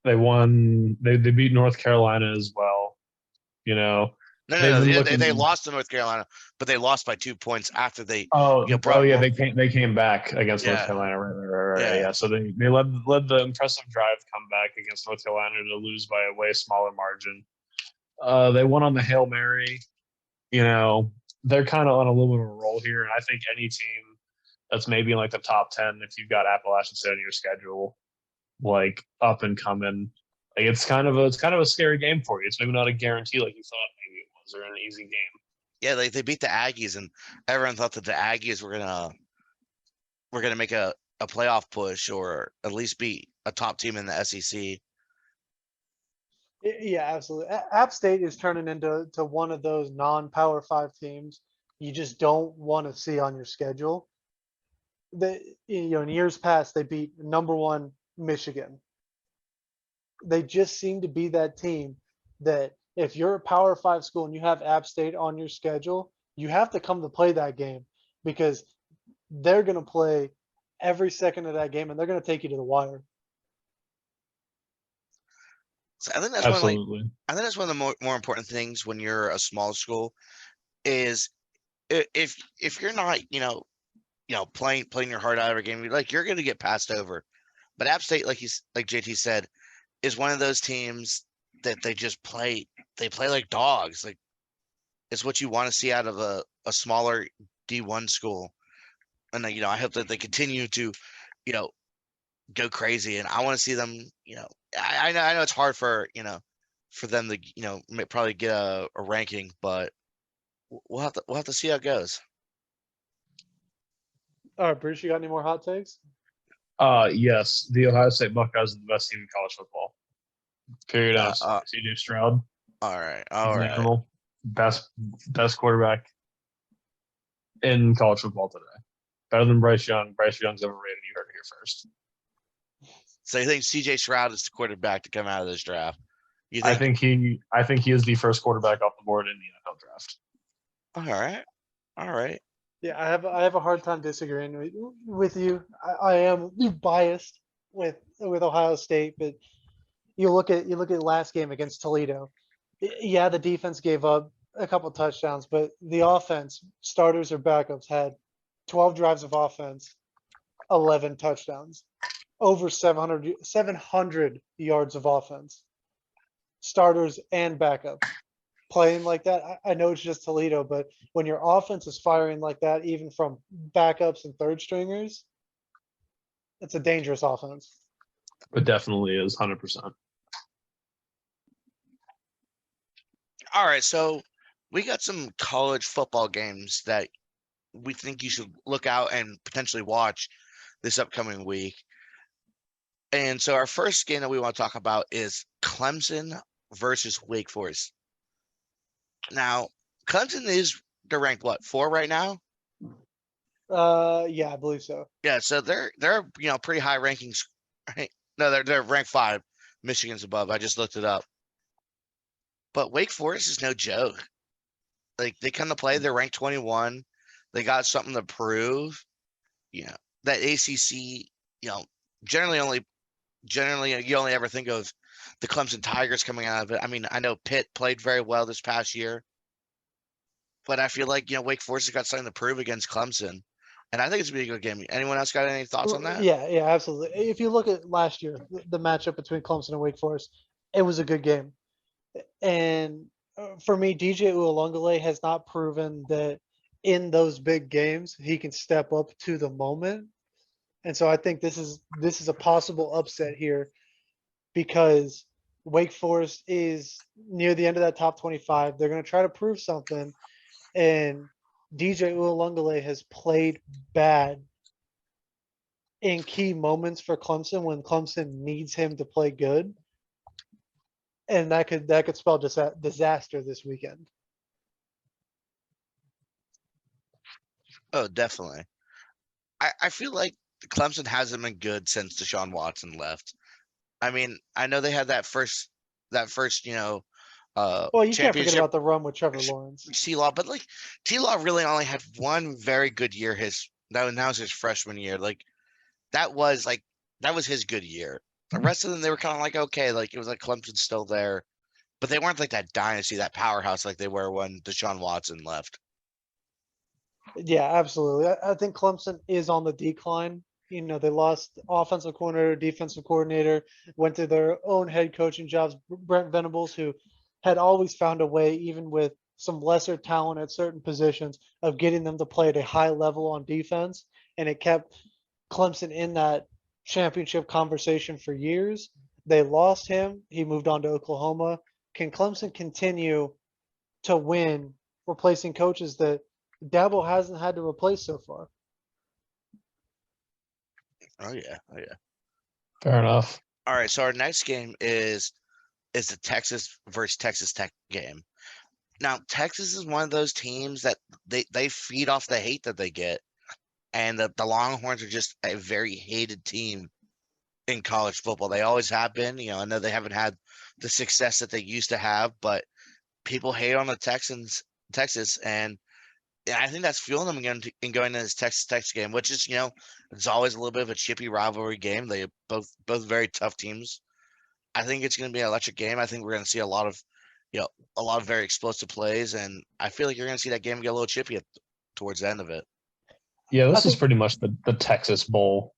Speaker 3: They won. They beat North Carolina as well. You know,
Speaker 1: No,
Speaker 3: they've been looking.
Speaker 1: they lost to North Carolina, but they lost by 2 points after they.
Speaker 3: They came back against North
Speaker 1: Yeah.
Speaker 3: Carolina. Right.
Speaker 1: Yeah.
Speaker 3: Yeah. So they led the impressive drive comeback against North Carolina to lose by a way smaller margin. They won on the Hail Mary. You know, they're kind of on a little bit of a roll here, and I think any team that's maybe in like the top 10, if you've got Appalachian State on your schedule, like up and coming, like it's kind of a scary game for you. It's maybe not a guarantee like you thought maybe it was, or an easy game.
Speaker 1: Yeah, they beat the Aggies, and everyone thought that the Aggies were gonna make a playoff push, or at least be a top team in the SEC.
Speaker 2: Yeah, absolutely. App State is turning into one of those non-Power 5 teams you just don't want to see on your schedule. In years past, they beat number 1 Michigan. They just seem to be that team that if you're a Power 5 school and you have App State on your schedule, you have to come to play that game, because they're going to play every second of that game and they're going to take you to the wire.
Speaker 1: So I think that's
Speaker 3: Absolutely.
Speaker 1: I think that's one of the more important things when you're a small school is if you're not playing your heart out every game, you're going to get passed over. But App State, like JT said, is one of those teams that they just play. They play like dogs. Like, it's what you want to see out of a smaller D1 school. And I hope that they continue to go crazy. And I want to see them. I know it's hard for them to probably get a ranking, but we'll have to see how it goes.
Speaker 2: All right, Bruce, you got any more hot takes?
Speaker 3: Yes, the Ohio State Buckeyes are the best team in college football. Period. CJ Stroud.
Speaker 1: All right.
Speaker 3: Best quarterback in college football today. Better than Bryce Young. Bryce Young's overrated. You heard it here first.
Speaker 1: So you think CJ Stroud is the quarterback to come out of this draft?
Speaker 3: I think he is the first quarterback off the board in the NFL draft.
Speaker 1: All right.
Speaker 2: Yeah, I have a hard time disagreeing with you. I am biased with Ohio State, but you look at last game against Toledo. Yeah, the defense gave up a couple touchdowns, but the offense, starters or backups, had 12 drives of offense, 11 touchdowns, over 700 yards of offense. Starters and backups playing like that. I know it's just Toledo, but when your offense is firing like that, even from backups and third stringers, it's a dangerous offense.
Speaker 3: It definitely is, 100%.
Speaker 1: All right, so we got some college football games that we think you should look out and potentially watch this upcoming week. And so our first game that we want to talk about is Clemson versus Wake Forest. Now, Clemson they're ranked what, 4 right now?
Speaker 2: Yeah, I believe so.
Speaker 1: Yeah, so they're pretty high rankings. Right? No, they're ranked 5. Michigan's above. I just looked it up. But Wake Forest is no joke. Like, they come to play, they're ranked 21. They got something to prove. That ACC, generally you only ever think of the Clemson Tigers coming out of it. I mean, I know Pitt played very well this past year, but I feel like, Wake Forest has got something to prove against Clemson. And I think it's going to be a good game. Anyone else got any thoughts on that?
Speaker 2: Yeah, absolutely. If you look at last year, the matchup between Clemson and Wake Forest, it was a good game. And for me, DJ Uiagalelei has not proven that in those big games he can step up to the moment. And so I think this is a possible upset here because Wake Forest is near the end of that top 25. They're going to try to prove something, and DJ Uiagalelei has played bad in key moments for Clemson when Clemson needs him to play good, and that could spell disaster this weekend.
Speaker 1: Oh, definitely. I feel like Clemson hasn't been good since Deshaun Watson left. I mean, I know they had that first
Speaker 2: Well, you can't forget
Speaker 1: championship
Speaker 2: about the run with Trevor Lawrence.
Speaker 1: T-Law, but like T-Law really only had one very good year. That was his freshman year. Like that was his good year. The rest of them, they were kind of like okay, like it was like Clemson's still there, but they weren't like that dynasty, that powerhouse like they were when Deshaun Watson left.
Speaker 2: Yeah, absolutely. I think Clemson is on the decline. They lost offensive coordinator, defensive coordinator, went to their own head coaching jobs. Brent Venables, who had always found a way, even with some lesser talent at certain positions, of getting them to play at a high level on defense. And it kept Clemson in that championship conversation for years. They lost him. He moved on to Oklahoma. Can Clemson continue to win replacing coaches that Dabo hasn't had to replace so far?
Speaker 1: Oh yeah.
Speaker 3: Fair enough.
Speaker 1: All right, so our next game is the Texas versus Texas Tech game. Now, Texas is one of those teams that they feed off the hate that they get, and the Longhorns are just a very hated team in college football. They always have been. I know they haven't had the success that they used to have, but people hate on the Texas, and I think that's fueling them in going into this Texas game, which is, it's always a little bit of a chippy rivalry game. They both very tough teams. I think it's going to be an electric game. I think we're going to see a lot of very explosive plays, and I feel like you're going to see that game get a little chippy towards the end of it.
Speaker 3: Yeah, this is pretty much the Texas Bowl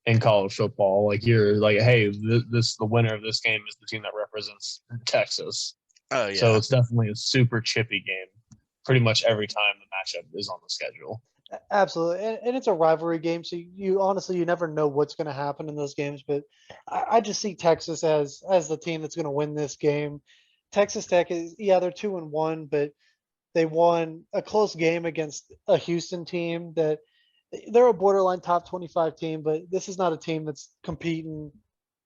Speaker 3: in college football. Like you're like, hey, the winner of this game is the team that represents Texas.
Speaker 1: Oh yeah.
Speaker 3: So it's definitely a super chippy game. Pretty much every time the matchup is on the schedule.
Speaker 2: Absolutely, and it's a rivalry game, so you honestly you never know what's going to happen in those games. But I just see Texas as the team that's going to win this game. Texas Tech they're 2-1, but they won a close game against a Houston team that they're a borderline top 25 team, but this is not a team that's competing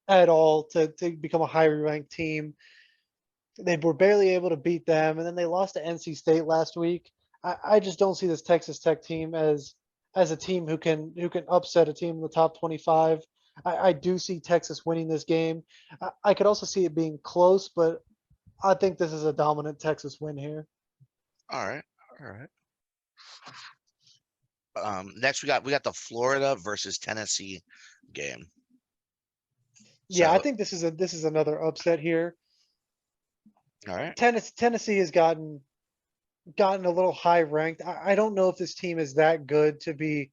Speaker 2: at all to become a higher ranked team. They were barely able to beat them, and then they lost to NC State last week. I just don't see this Texas Tech team as a team who can upset a team in the top 25. I do see Texas winning this game. I could also see it being close, but I think this is a dominant Texas win here.
Speaker 1: All right. Next we got the Florida versus Tennessee game.
Speaker 2: Yeah, I think this is another upset here.
Speaker 1: All right.
Speaker 2: Tennessee has gotten a little high ranked. I don't know if this team is that good to be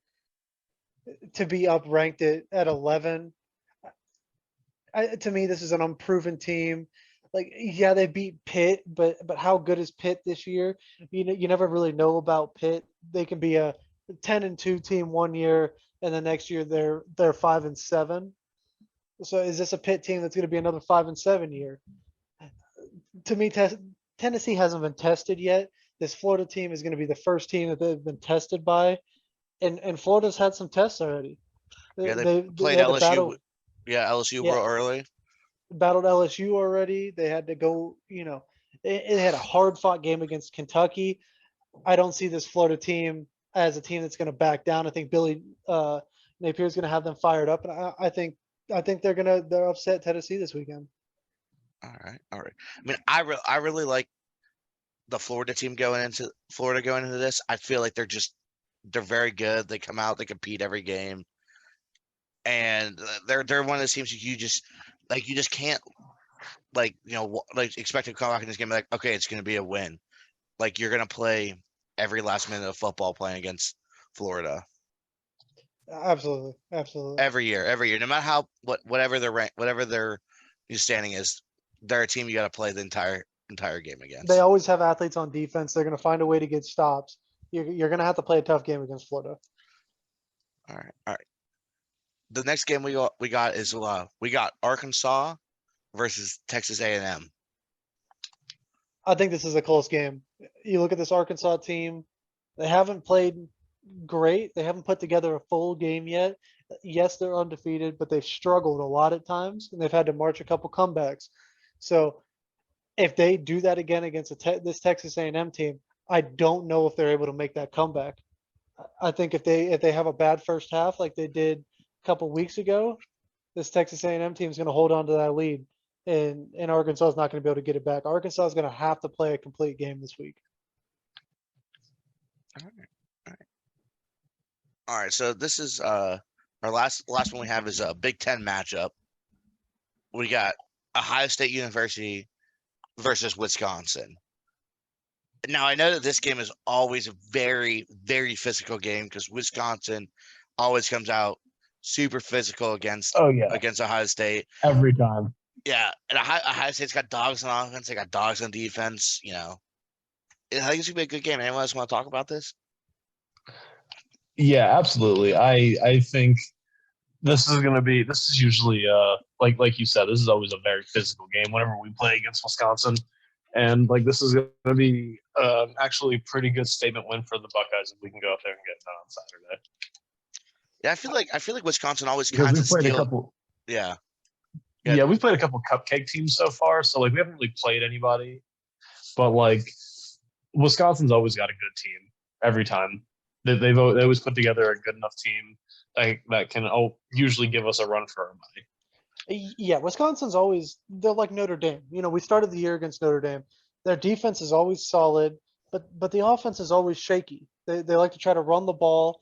Speaker 2: up ranked at 11. To me, this is an unproven team. Like, yeah, they beat Pitt, but how good is Pitt this year? You never really know about Pitt. They can be a 10-2 team one year, and the next year they're 5-7. So is this a Pitt team that's going to be another 5-7 year? To me, Tennessee hasn't been tested yet. this Florida team is going to be the first team that they've been tested by, and Florida's had some tests already.
Speaker 1: Yeah, they
Speaker 2: They
Speaker 1: played
Speaker 2: had to
Speaker 1: LSU. Yeah, LSU
Speaker 2: yeah,
Speaker 1: real early.
Speaker 2: battled LSU already. They had to go, it had a hard fought game against Kentucky. I don't see this Florida team as a team that's going to back down. I think Billy Napier is going to have them fired up, and I think they're upset Tennessee this weekend.
Speaker 1: All right, all right. I mean, I really like the Florida team going into this. I feel like they're very good. They come out, they compete every game, and they're one of those teams you just can't expect to come back in this game like, okay, it's going to be a win. Like, you're going to play every last minute of football playing against Florida
Speaker 2: Absolutely, absolutely.
Speaker 1: every year, no matter whatever their rank, whatever their standing is. They're a team you got to play the entire game
Speaker 2: They
Speaker 1: against.
Speaker 2: always have athletes on defense. They're going to find a way to get stops. You're going to have to play a tough game against Florida.
Speaker 1: All right, all right. The next game we got is we got Arkansas versus Texas A&M.
Speaker 2: I think this is a close game. You look at this Arkansas team, they haven't played great. They haven't put together a full game yet. Yes, they're undefeated, but they've struggled a lot at times, and they've had to march a couple comebacks. So if they do that again against this Texas A&M team, I don't know if they're able to make that comeback. I think if they have a bad first half like they did a couple weeks ago, this Texas A&M team is going to hold on to that lead, and Arkansas is not going to be able to get it back. Arkansas is going to have to play a complete game this week.
Speaker 1: All right. So this is our last one we have is a Big Ten matchup. We got Ohio State University versus Wisconsin. Now, I know that this game is always a very, very physical game because Wisconsin always comes out super physical against Ohio State
Speaker 4: every time.
Speaker 1: Yeah, and Ohio State's got dogs on offense. They got dogs on defense. I think it's gonna be a good game. Anyone else want to talk about this?
Speaker 4: Yeah, absolutely. I think this is usually like you said, this is always a very physical game whenever we play against Wisconsin. And this is going to be actually a pretty good statement win for the Buckeyes if we can go up there and get it done on Saturday.
Speaker 1: Yeah, I feel like Wisconsin always
Speaker 4: Because
Speaker 1: kinds
Speaker 4: we've
Speaker 1: of
Speaker 4: played
Speaker 1: steal.
Speaker 4: a couple.
Speaker 1: Yeah.
Speaker 4: Yeah, we've played a couple cupcake teams so far, so we haven't really played anybody. But Wisconsin's always got a good team every time. They always put together a good enough team that can usually give us a run for our money.
Speaker 2: Yeah, Wisconsin's they're like Notre Dame. We started the year against Notre Dame. Their defense is always solid, but the offense is always shaky. They like to try to run the ball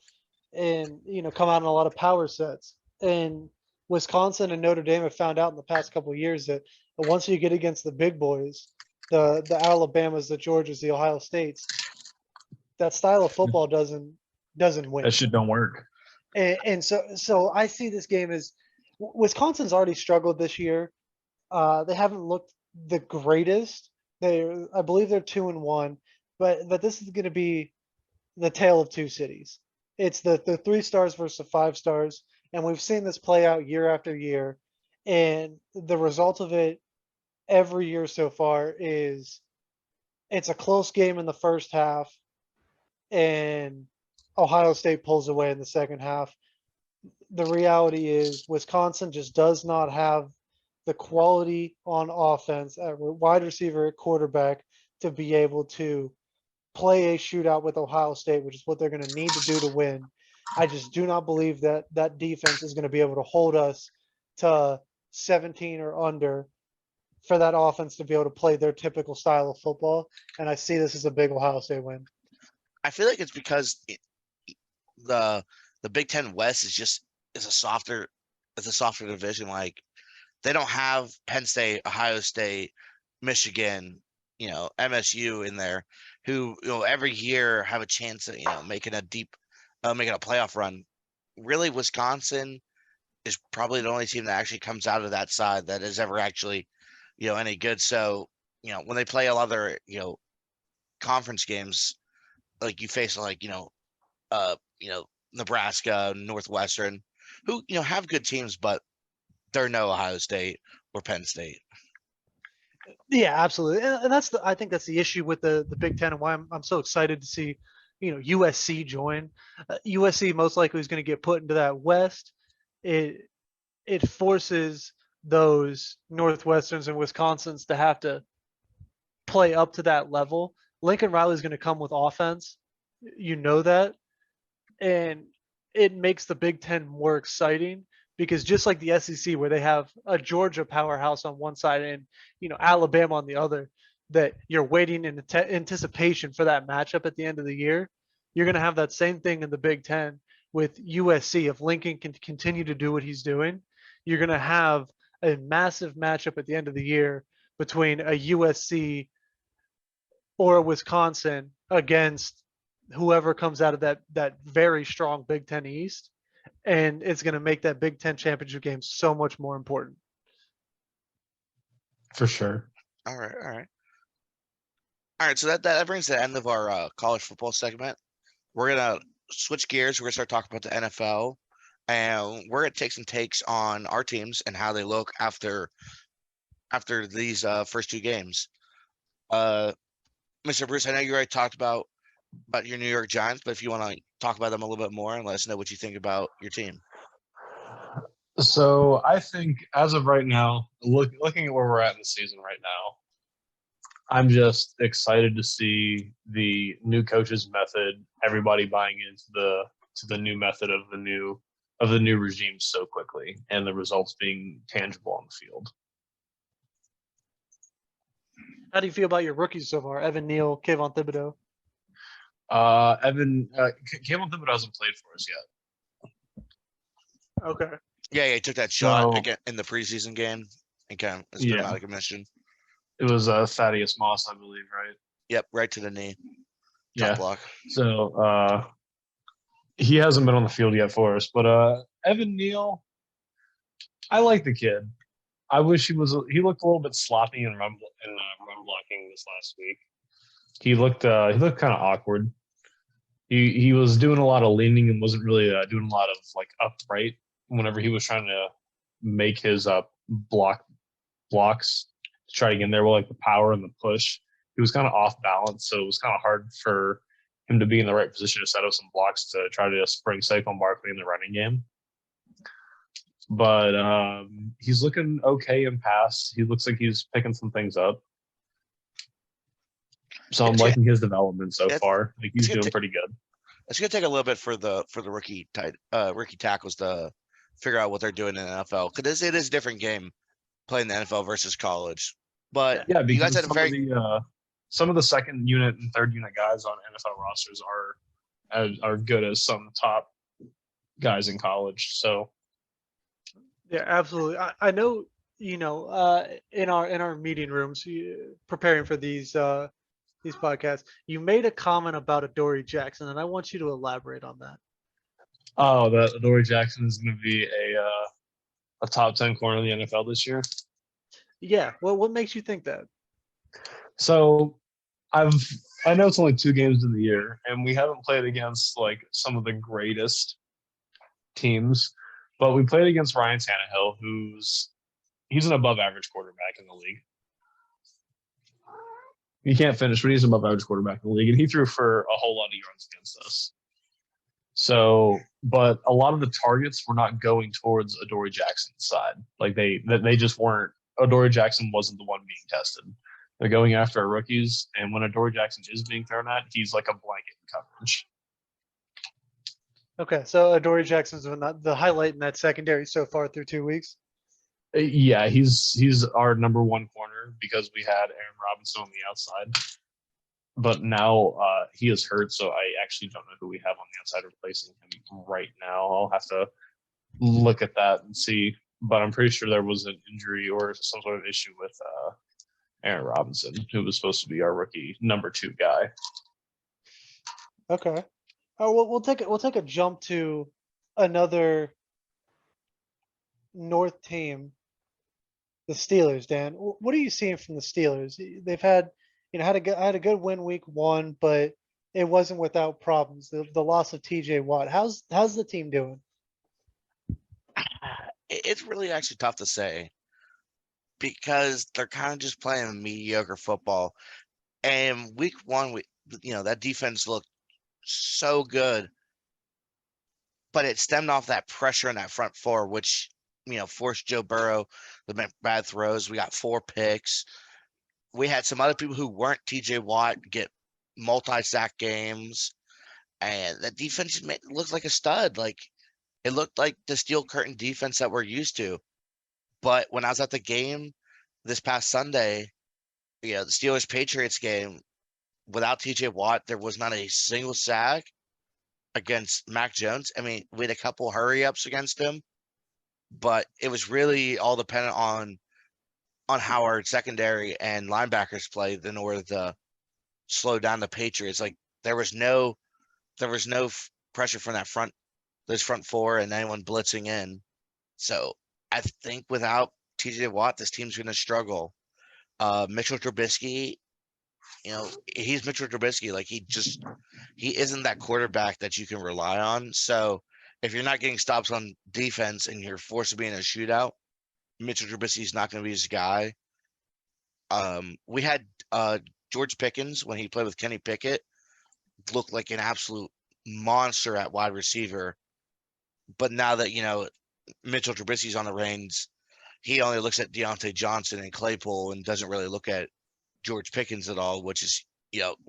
Speaker 2: and come out in a lot of power sets. And Wisconsin and Notre Dame have found out in the past couple of years that once you get against the big boys, the Alabamas, the Georgias, the Ohio States, that style of football doesn't win.
Speaker 4: That shit don't work.
Speaker 2: And so I see this game as Wisconsin's already struggled this year. They haven't looked the greatest. I believe they're 2-1, but this is going to be the tale of two cities. It's the 3 stars versus the 5 stars, and we've seen this play out year after year. And the result of it every year so far is it's a close game in the first half, and Ohio State pulls away in the second half. The reality is Wisconsin just does not have the quality on offense at wide receiver, at quarterback, to be able to play a shootout with Ohio State, which is what they're going to need to do to win. I just do not believe that defense is going to be able to hold us to 17 or under for that offense to be able to play their typical style of football. And I see this as a big Ohio State win.
Speaker 1: I feel like it's because the Big Ten West is a softer division. Like, they don't have Penn State, Ohio State, Michigan, MSU in there, who every year have a chance at making a playoff run. Really, Wisconsin is probably the only team that actually comes out of that side that is ever actually any good. So when they play a lot of their conference games, like you face Nebraska, Northwestern, who have good teams, but they're no Ohio State or Penn State.
Speaker 2: Yeah, absolutely, and that's I think that's the issue with the Big Ten and why I'm so excited to see, USC join. USC most likely is going to get put into that West. It it forces those Northwesterns and Wisconsins to have to play up to that level. Lincoln Riley is going to come with offense, that, and it makes the Big Ten more exciting because just like the SEC, where they have a Georgia powerhouse on one side and Alabama on the other, that you're waiting in anticipation for that matchup at the end of the year. You're going to have that same thing in the Big Ten with USC. If Lincoln can continue to do what he's doing, you're going to have a massive matchup at the end of the year between a USC or a Wisconsin against whoever comes out of that very strong Big Ten East, and it's going to make that Big Ten championship game so much more important.
Speaker 4: For sure.
Speaker 1: All right, all right. All right, so that brings the end of our college football segment. We're going to switch gears. We're going to start talking about the NFL, and we're going to take some takes on our teams and how they look after these first two games. Mr. Bruce, I know you already talked about your New York Giants, but if you want to talk about them a little bit more and let us know what you think about your team.
Speaker 4: So I think as of right now, looking at where we're at in the season right now, I'm just excited to see the new coach's method, everybody buying into the new method of the new regime so quickly, and the results being tangible on the field.
Speaker 2: How do you feel about your rookies so far? Evan Neal, Kayvon Thibodeau.
Speaker 4: Kayvon Thibodeau hasn't played for us yet.
Speaker 2: Okay.
Speaker 1: Yeah, he took that shot again in the preseason game and kind of has been out of commission.
Speaker 4: It was Thaddeus Moss, I believe, right?
Speaker 1: Yep, right to the knee.
Speaker 4: Yeah.
Speaker 1: Block.
Speaker 4: So he hasn't been on the field yet for us, but Evan Neal, I like the kid. I wish he looked a little bit sloppy in run blocking this last week. He looked kind of awkward. He was doing a lot of leaning and wasn't really doing a lot of like upright whenever he was trying to make his blocks to try to get in there with like the power and the push. He was kind of off balance, so it was kind of hard for him to be in the right position to set up some blocks to try to spring Saquon Barkley in the running game. But he's looking okay in pass. He looks like he's picking some things up. So I'm liking his development so far. Like he's doing pretty good.
Speaker 1: It's gonna take a little bit for the rookie tackles to figure out what they're doing in the NFL, because it is a different game playing the NFL versus college. But
Speaker 4: yeah, because
Speaker 1: you guys had
Speaker 4: some of the second unit and third unit guys on NFL rosters are good as some top guys in college. So
Speaker 2: yeah, absolutely. I know, in our meeting rooms, preparing for these podcasts, you made a comment about Adoree Jackson, and I want you to elaborate on that.
Speaker 4: Oh, that Adoree Jackson is going to be a top 10 corner in the NFL this year.
Speaker 2: Yeah. Well, what makes you think that?
Speaker 4: So I know it's only 2 games in the year, and we haven't played against like some of the greatest teams, but we played against Ryan Tannehill, he's an above average quarterback in the league. He can't finish, but he's an above average quarterback in the league, and he threw for a whole lot of yards against us. So, but a lot of the targets were not going towards Adoree Jackson's side. Like they just weren't. Adoree Jackson wasn't the one being tested. They're going after our rookies, and when Adoree Jackson is being thrown at, he's like a blanket in coverage.
Speaker 2: Okay, so Adoree Jackson's been the highlight in that secondary so far through 2 weeks.
Speaker 4: Yeah, he's our number one corner because we had Aaron Robinson on the outside, but now he is hurt, so I actually don't know who we have on the outside replacing him right now. I'll have to look at that and see, but I'm pretty sure there was an injury or some sort of issue with Aaron Robinson, who was supposed to be our rookie number 2 guy.
Speaker 2: Okay. Well, we'll take a jump to another North team, the Steelers. Dan, what are you seeing from the Steelers? They've had a good win week 1, but it wasn't without problems. The loss of TJ Watt. How's the team doing?
Speaker 1: It's really actually tough to say. because they're kind of just playing mediocre football. And week one, that defense looked so good, but it stemmed off that pressure in that front four, which, forced Joe Burrow to make bad throws. We got 4 picks. We had some other people who weren't TJ Watt get multi-sack games, and the defense looked like a stud. Like, it looked like the steel curtain defense that we're used to. But when I was at the game this past Sunday, the Steelers-Patriots game, without TJ Watt, there was not a single sack against Mac Jones. I mean, we had a couple hurry-ups against him, but it was really all dependent on how our secondary and linebackers played in order to slow down the Patriots. Like, there was no pressure from those front four and anyone blitzing in. So I think without TJ Watt, this team's going to struggle. Mitchell Trubisky, he's Mitchell Trubisky. Like, he isn't that quarterback that you can rely on. So if you're not getting stops on defense and you're forced to be in a shootout, Mitchell Trubisky's not going to be his guy. We had George Pickens, when he played with Kenny Pickett, looked like an absolute monster at wide receiver. But now that, Mitchell Trubisky's on the reins, he only looks at Deontay Johnson and Claypool and doesn't really look at George Pickens at all, which is,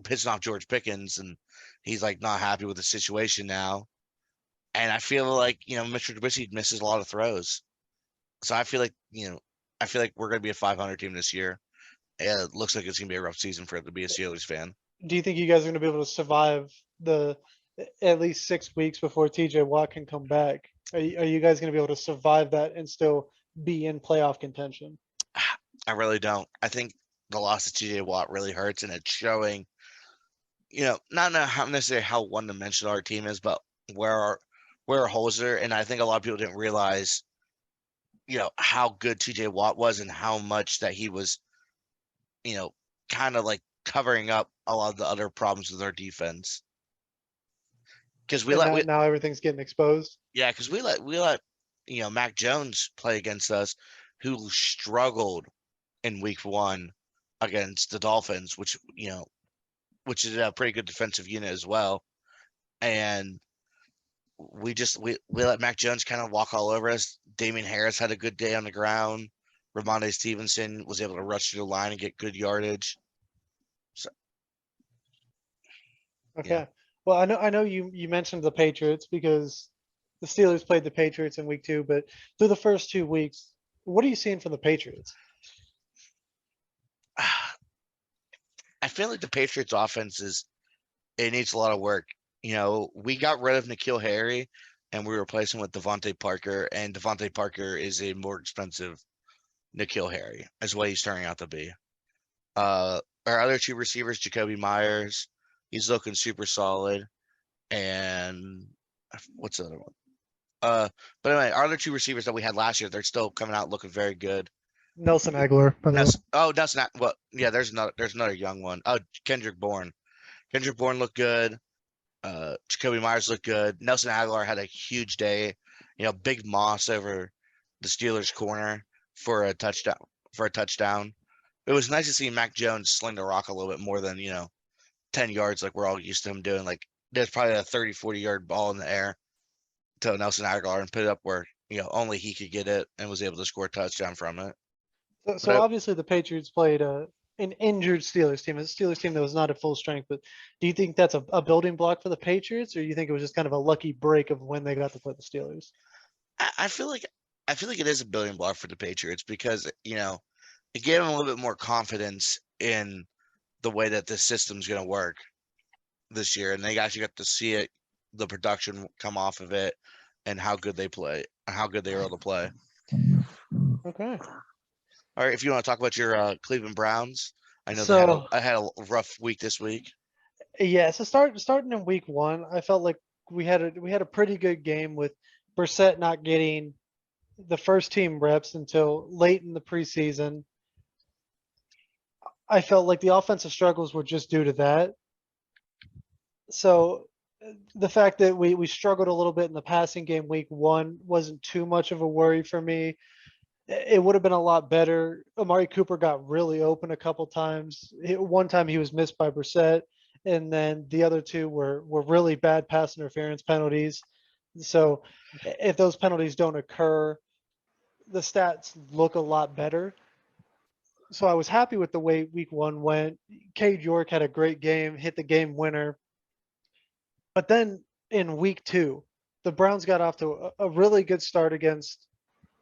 Speaker 1: pissing off George Pickens, and he's like not happy with the situation now. And I feel like, Mitchell Trubisky misses a lot of throws. So I feel like, we're going to be a 500 team this year. It looks like it's going to be a rough season for it to be a Steelers fan.
Speaker 2: Do you think you guys are going to be able to survive at least 6 weeks before TJ Watt can come back? Are you guys going to be able to survive that and still be in playoff contention?
Speaker 1: I really don't. I think the loss of TJ Watt really hurts, and it's showing, not necessarily how one-dimensional our team is, but where our holes are. And I think a lot of people didn't realize, how good TJ Watt was and how much that he was, kind of like covering up a lot of the other problems with our defense. Because
Speaker 2: now everything's getting exposed.
Speaker 1: Yeah, because we let Mac Jones play against us, who struggled in week one against the Dolphins, which is a pretty good defensive unit as well. And we let Mac Jones kind of walk all over us. Damian Harris had a good day on the ground. Ramondre Stevenson was able to rush through the line and get good yardage. So,
Speaker 2: okay.
Speaker 1: yeah.
Speaker 2: Well, I know you mentioned the Patriots because the Steelers played the Patriots in week 2, but through the first 2 weeks, what are you seeing from the Patriots?
Speaker 1: I feel like the Patriots offense it needs a lot of work. We got rid of N'Keal Harry and we replaced him with Devontae Parker, and Devontae Parker is a more expensive N'Keal Harry, is what he's turning out to be. Our other 2 receivers, Jacoby Myers, he's looking super solid. And what's the other one? But anyway, our other 2 receivers that we had last year, they're still coming out looking very good.
Speaker 2: Nelson Aguilar.
Speaker 1: Nelson. Well, yeah, there's another young one. Oh, Kendrick Bourne. Kendrick Bourne looked good. Jacoby Myers looked good. Nelson Aguilar had a huge day. Big moss over the Steelers' corner for a touchdown. It was nice to see Mac Jones sling the rock a little bit more than 10 yards like we're all used to him doing. Like, there's probably a 30-40 yard ball in the air to Nelson Aguilar and put it up where only he could get it, and was able to score a touchdown from it.
Speaker 2: So obviously the Patriots played an injured Steelers team, a Steelers team that was not at full strength. But do you think that's a building block for the Patriots, or do you think it was just kind of a lucky break of when they got to play the Steelers?
Speaker 1: I feel like it is a building block for the Patriots because it gave them a little bit more confidence in the way that this system's going to work this year, and they actually got to see the production come off of it, and how good they play, how good they were able to play.
Speaker 2: Okay.
Speaker 1: All right, if you want to talk about your Cleveland Browns, I know I had a rough week this week.
Speaker 2: Yeah, so starting in week 1, I felt like we had a pretty good game with Brissett not getting the first team reps until late in the preseason. I felt like the offensive struggles were just due to that. So the fact that we struggled a little bit in the passing game week 1 wasn't too much of a worry for me. It would have been a lot better. Amari Cooper got really open a couple times. One time he was missed by Brissett, and then the other two were really bad pass interference penalties. So if those penalties don't occur, the stats look a lot better. So I was happy with the way week 1 went. Cade York had a great game, hit the game winner. But then in week 2, the Browns got off to a really good start against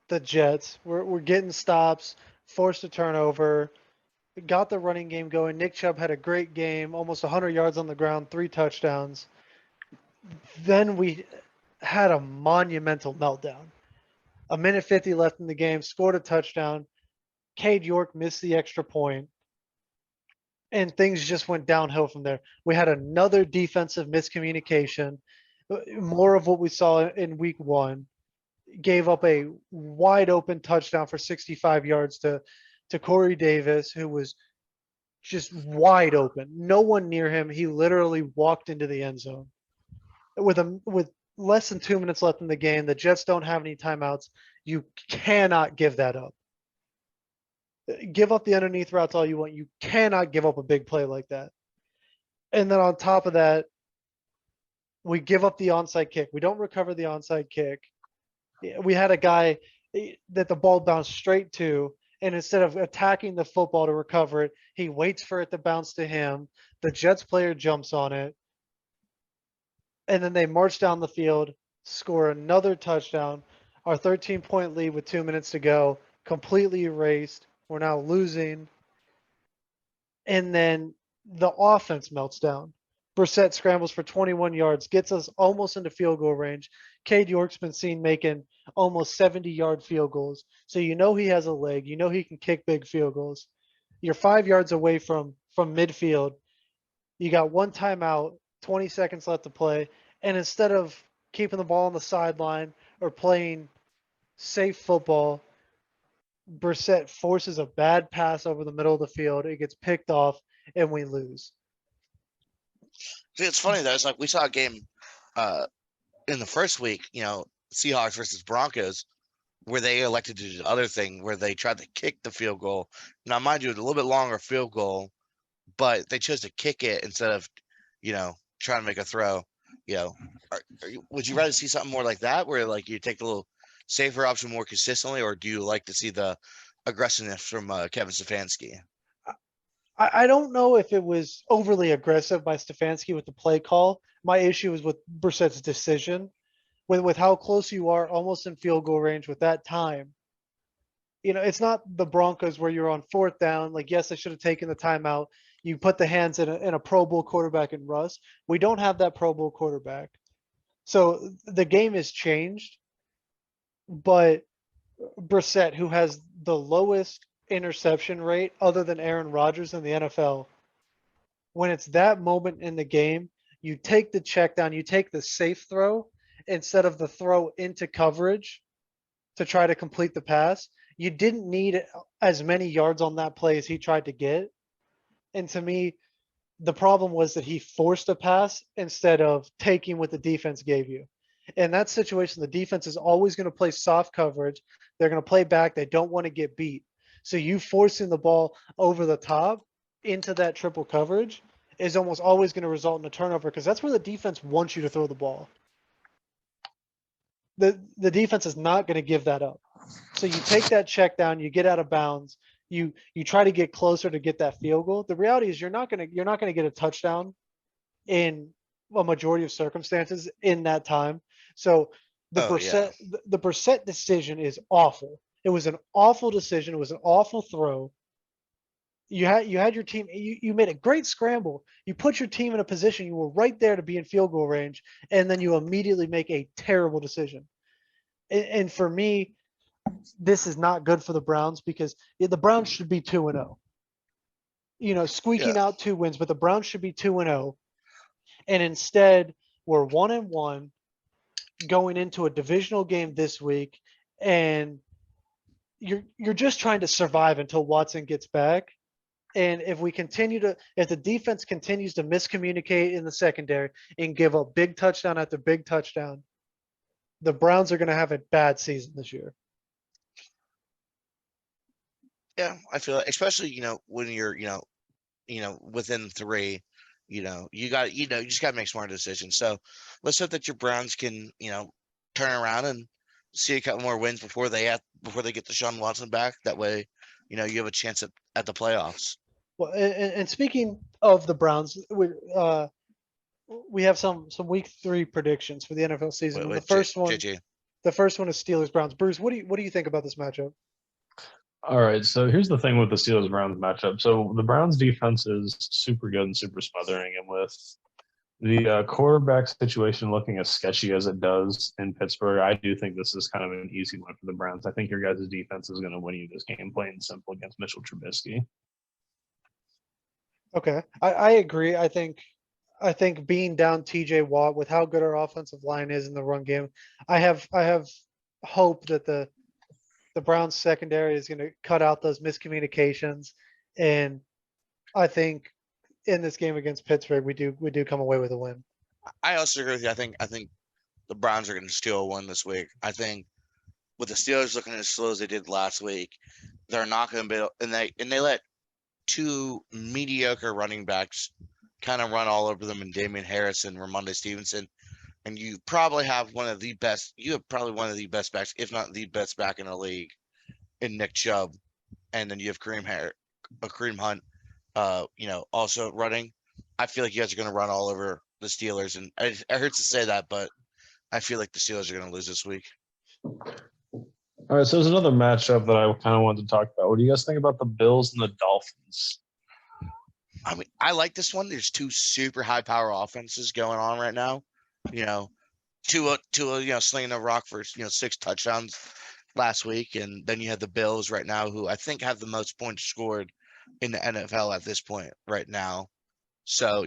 Speaker 2: the Jets. We're getting stops, forced a turnover, got the running game going. Nick Chubb had a great game, almost 100 yards on the ground, 3 touchdowns. Then we had a monumental meltdown. A minute 50 left in the game, scored a touchdown. Cade York missed the extra point, and things just went downhill from there. We had another defensive miscommunication, more of what we saw in week 1. Gave up a wide open touchdown for 65 yards to Corey Davis, who was just wide open. No one near him. He literally walked into the end zone. With less than 2 minutes left in the game, the Jets don't have any timeouts. You cannot give that up. Give up the underneath routes all you want. You cannot give up a big play like that. And then on top of that, we give up the onside kick. We don't recover the onside kick. We had a guy that the ball bounced straight to, and instead of attacking the football to recover it, he waits for it to bounce to him. The Jets player jumps on it, and then they march down the field, score another touchdown. Our 13-point lead with 2 minutes to go, completely erased. We're now losing. And then the offense melts down. Brissett scrambles for 21 yards, gets us almost into field goal range. Cade York's been seen making almost 70-yard field goals. So you know he has a leg. You know he can kick big field goals. You're 5 yards away from midfield. You got one timeout, 20 seconds left to play. And instead of keeping the ball on the sideline or playing safe football, Brissett forces a bad pass over the middle of the field. It gets picked off, and we lose.
Speaker 1: See, it's funny though. It's like we saw a game in the first week, Seahawks versus Broncos, where they elected to do the other thing, where they tried to kick the field goal. Now, mind you, it's a little bit longer field goal, but they chose to kick it instead of, trying to make a throw. Would you rather see something more like that, where like you take the little safer option more consistently, or do you like to see the aggressiveness from Kevin Stefanski?
Speaker 2: I don't know if it was overly aggressive by Stefanski with the play call. My issue is with Brissett's decision, with how close you are, almost in field goal range with that time. It's not the Broncos where you're on 4th down. Like, yes, I should have taken the timeout. You put the hands in a Pro Bowl quarterback in Russ. We don't have that Pro Bowl quarterback. So the game has changed. But Brissett, who has the lowest interception rate other than Aaron Rodgers in the NFL, when it's that moment in the game, you take the check down, you take the safe throw instead of the throw into coverage to try to complete the pass. You didn't need as many yards on that play as he tried to get. And to me, the problem was that he forced a pass instead of taking what the defense gave you. In that situation, the defense is always going to play soft coverage. They're going to play back. They don't want to get beat. So you forcing the ball over the top into that triple coverage is almost always going to result in a turnover, because that's where the defense wants you to throw the ball. The defense is not going to give that up. So you take that check down, you get out of bounds, you try to get closer to get that field goal. The reality is you're not going to get a touchdown in a majority of circumstances in that time. So the Brissett decision is awful. It was an awful decision. It was an awful throw. You had your team. You made a great scramble. You put your team in a position. You were right there to be in field goal range, and then you immediately make a terrible decision. And for me, this is not good for the Browns, because the Browns should be 2-0. Squeaking out 2 wins, but the Browns should be 2-0. And instead, we're 1-1 going into a divisional game this week, and you're just trying to survive until Watson gets back. And if the defense continues to miscommunicate in the secondary and give up big touchdown after big touchdown, the Browns are going to have a bad season this year.
Speaker 1: Yeah, I feel it, especially when you're within three. You just got to make smart decisions. So let's hope that your Browns can turn around and see a couple more wins before they get Deshaun Watson back. That way, you have a chance at the playoffs.
Speaker 2: Well, and speaking of the Browns, we have some week 3 predictions for the NFL season.
Speaker 1: Wait,
Speaker 2: And
Speaker 1: wait, JJ.
Speaker 2: the first one is Steelers Browns. Bruce, what do you think about this matchup?
Speaker 4: All right, so here's the thing with the Steelers Browns matchup. So the Browns defense is super good and super smothering, and with the quarterback situation looking as sketchy as it does in Pittsburgh, I do think this is kind of an easy one for the Browns. I think your guys' defense is going to win you this game, plain and simple, against Mitchell Trubisky.
Speaker 2: Okay, I agree. I think being down TJ Watt with how good our offensive line is in the run game, I have hope that the Browns secondary is going to cut out those miscommunications, and I think in this game against Pittsburgh, we do come away with a win.
Speaker 1: I also agree with you. I think the Browns are going to steal one this week. I think with the Steelers looking as slow as they did last week, they're not going to be able, and they let two mediocre running backs kind of run all over them in Damian Harris and Ramondre Stevenson. And you probably have one of the best backs, if not the best back in the league, in Nick Chubb. And then you have Kareem Hunt, also running. I feel like you guys are going to run all over the Steelers. And it hurts to say that, but I feel like the Steelers are going to lose this week.
Speaker 4: All right, so there's another matchup that I kind of wanted to talk about. What do you guys think about the Bills and the Dolphins?
Speaker 1: I mean, I like this one. There's two super high power offenses going on right now. Tua, slinging the rock for 6 touchdowns last week, and then you have the Bills right now, who I think have the most points scored in the NFL at this point right now. So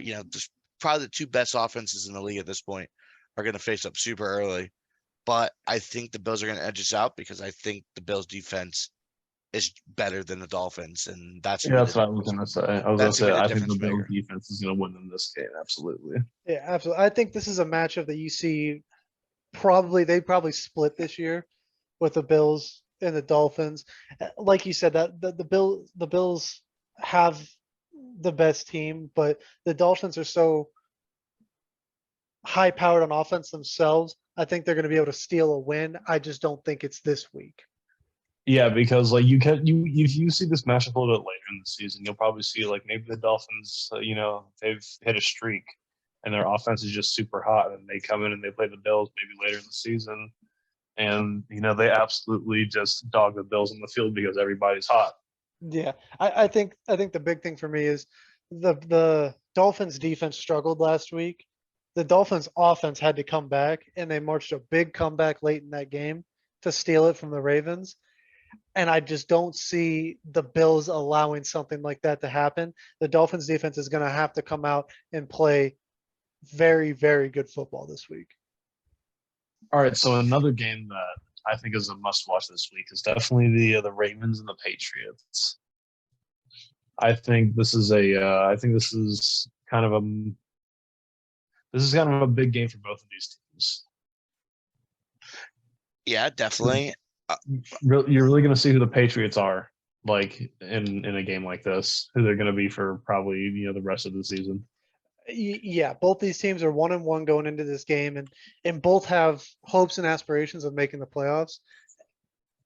Speaker 1: probably the two best offenses in the league at this point are going to face up super early. But I think the Bills are going to edge us out because I think the Bills defense is better than the Dolphins, and that's
Speaker 4: what I was going to say. I think the Bills defense is going to win in this game. Absolutely.
Speaker 2: Yeah, absolutely. I think this is a matchup that you see they probably split this year with the Bills and the Dolphins. Like you said, that the Bills have the best team, but the Dolphins are so high powered on offense themselves. I think they're going to be able to steal a win. I just don't think it's this week.
Speaker 4: Yeah, because if you see this matchup a little bit later in the season, you'll probably see maybe the Dolphins, they've hit a streak and their offense is just super hot, and they come in and they play the Bills maybe later in the season, and they absolutely just dog the Bills in the field because everybody's hot.
Speaker 2: Yeah, I think the big thing for me is the Dolphins defense struggled last week. The Dolphins offense had to come back, and they marched a big comeback late in that game to steal it from the Ravens. And I just don't see the Bills allowing something like that to happen. The Dolphins defense is going to have to come out and play very, very good football this week.
Speaker 4: All right, so another game that I think is a must-watch this week is definitely the Ravens and the Patriots. I think this is kind of a big game for both of these teams.
Speaker 1: Yeah, definitely.
Speaker 4: You're really going to see who the Patriots are, in a game like this, who they're going to be for probably the rest of the season.
Speaker 2: Yeah, both these teams are 1-1 going into this game, and both have hopes and aspirations of making the playoffs.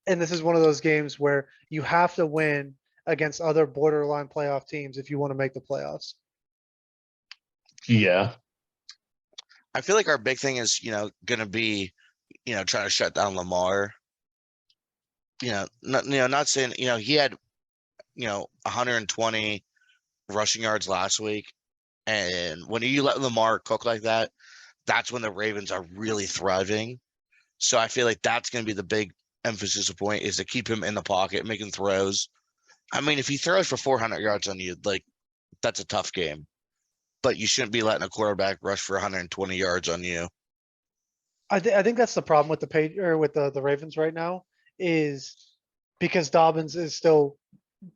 Speaker 2: And this is one of those games where you have to win against other borderline playoff teams if you want to make the playoffs.
Speaker 4: Yeah.
Speaker 1: I feel like our big thing is, going to be, trying to shut down Lamar. Not saying, he had, 120 rushing yards last week. And when you let Lamar cook like that, that's when the Ravens are really thriving. So I feel like that's going to be the big emphasis point, is to keep him in the pocket, making throws. I mean, if he throws for 400 yards on you, that's a tough game. But you shouldn't be letting a quarterback rush for 120 yards on you.
Speaker 2: I think that's the problem with the Ravens right now, is because Dobbins is still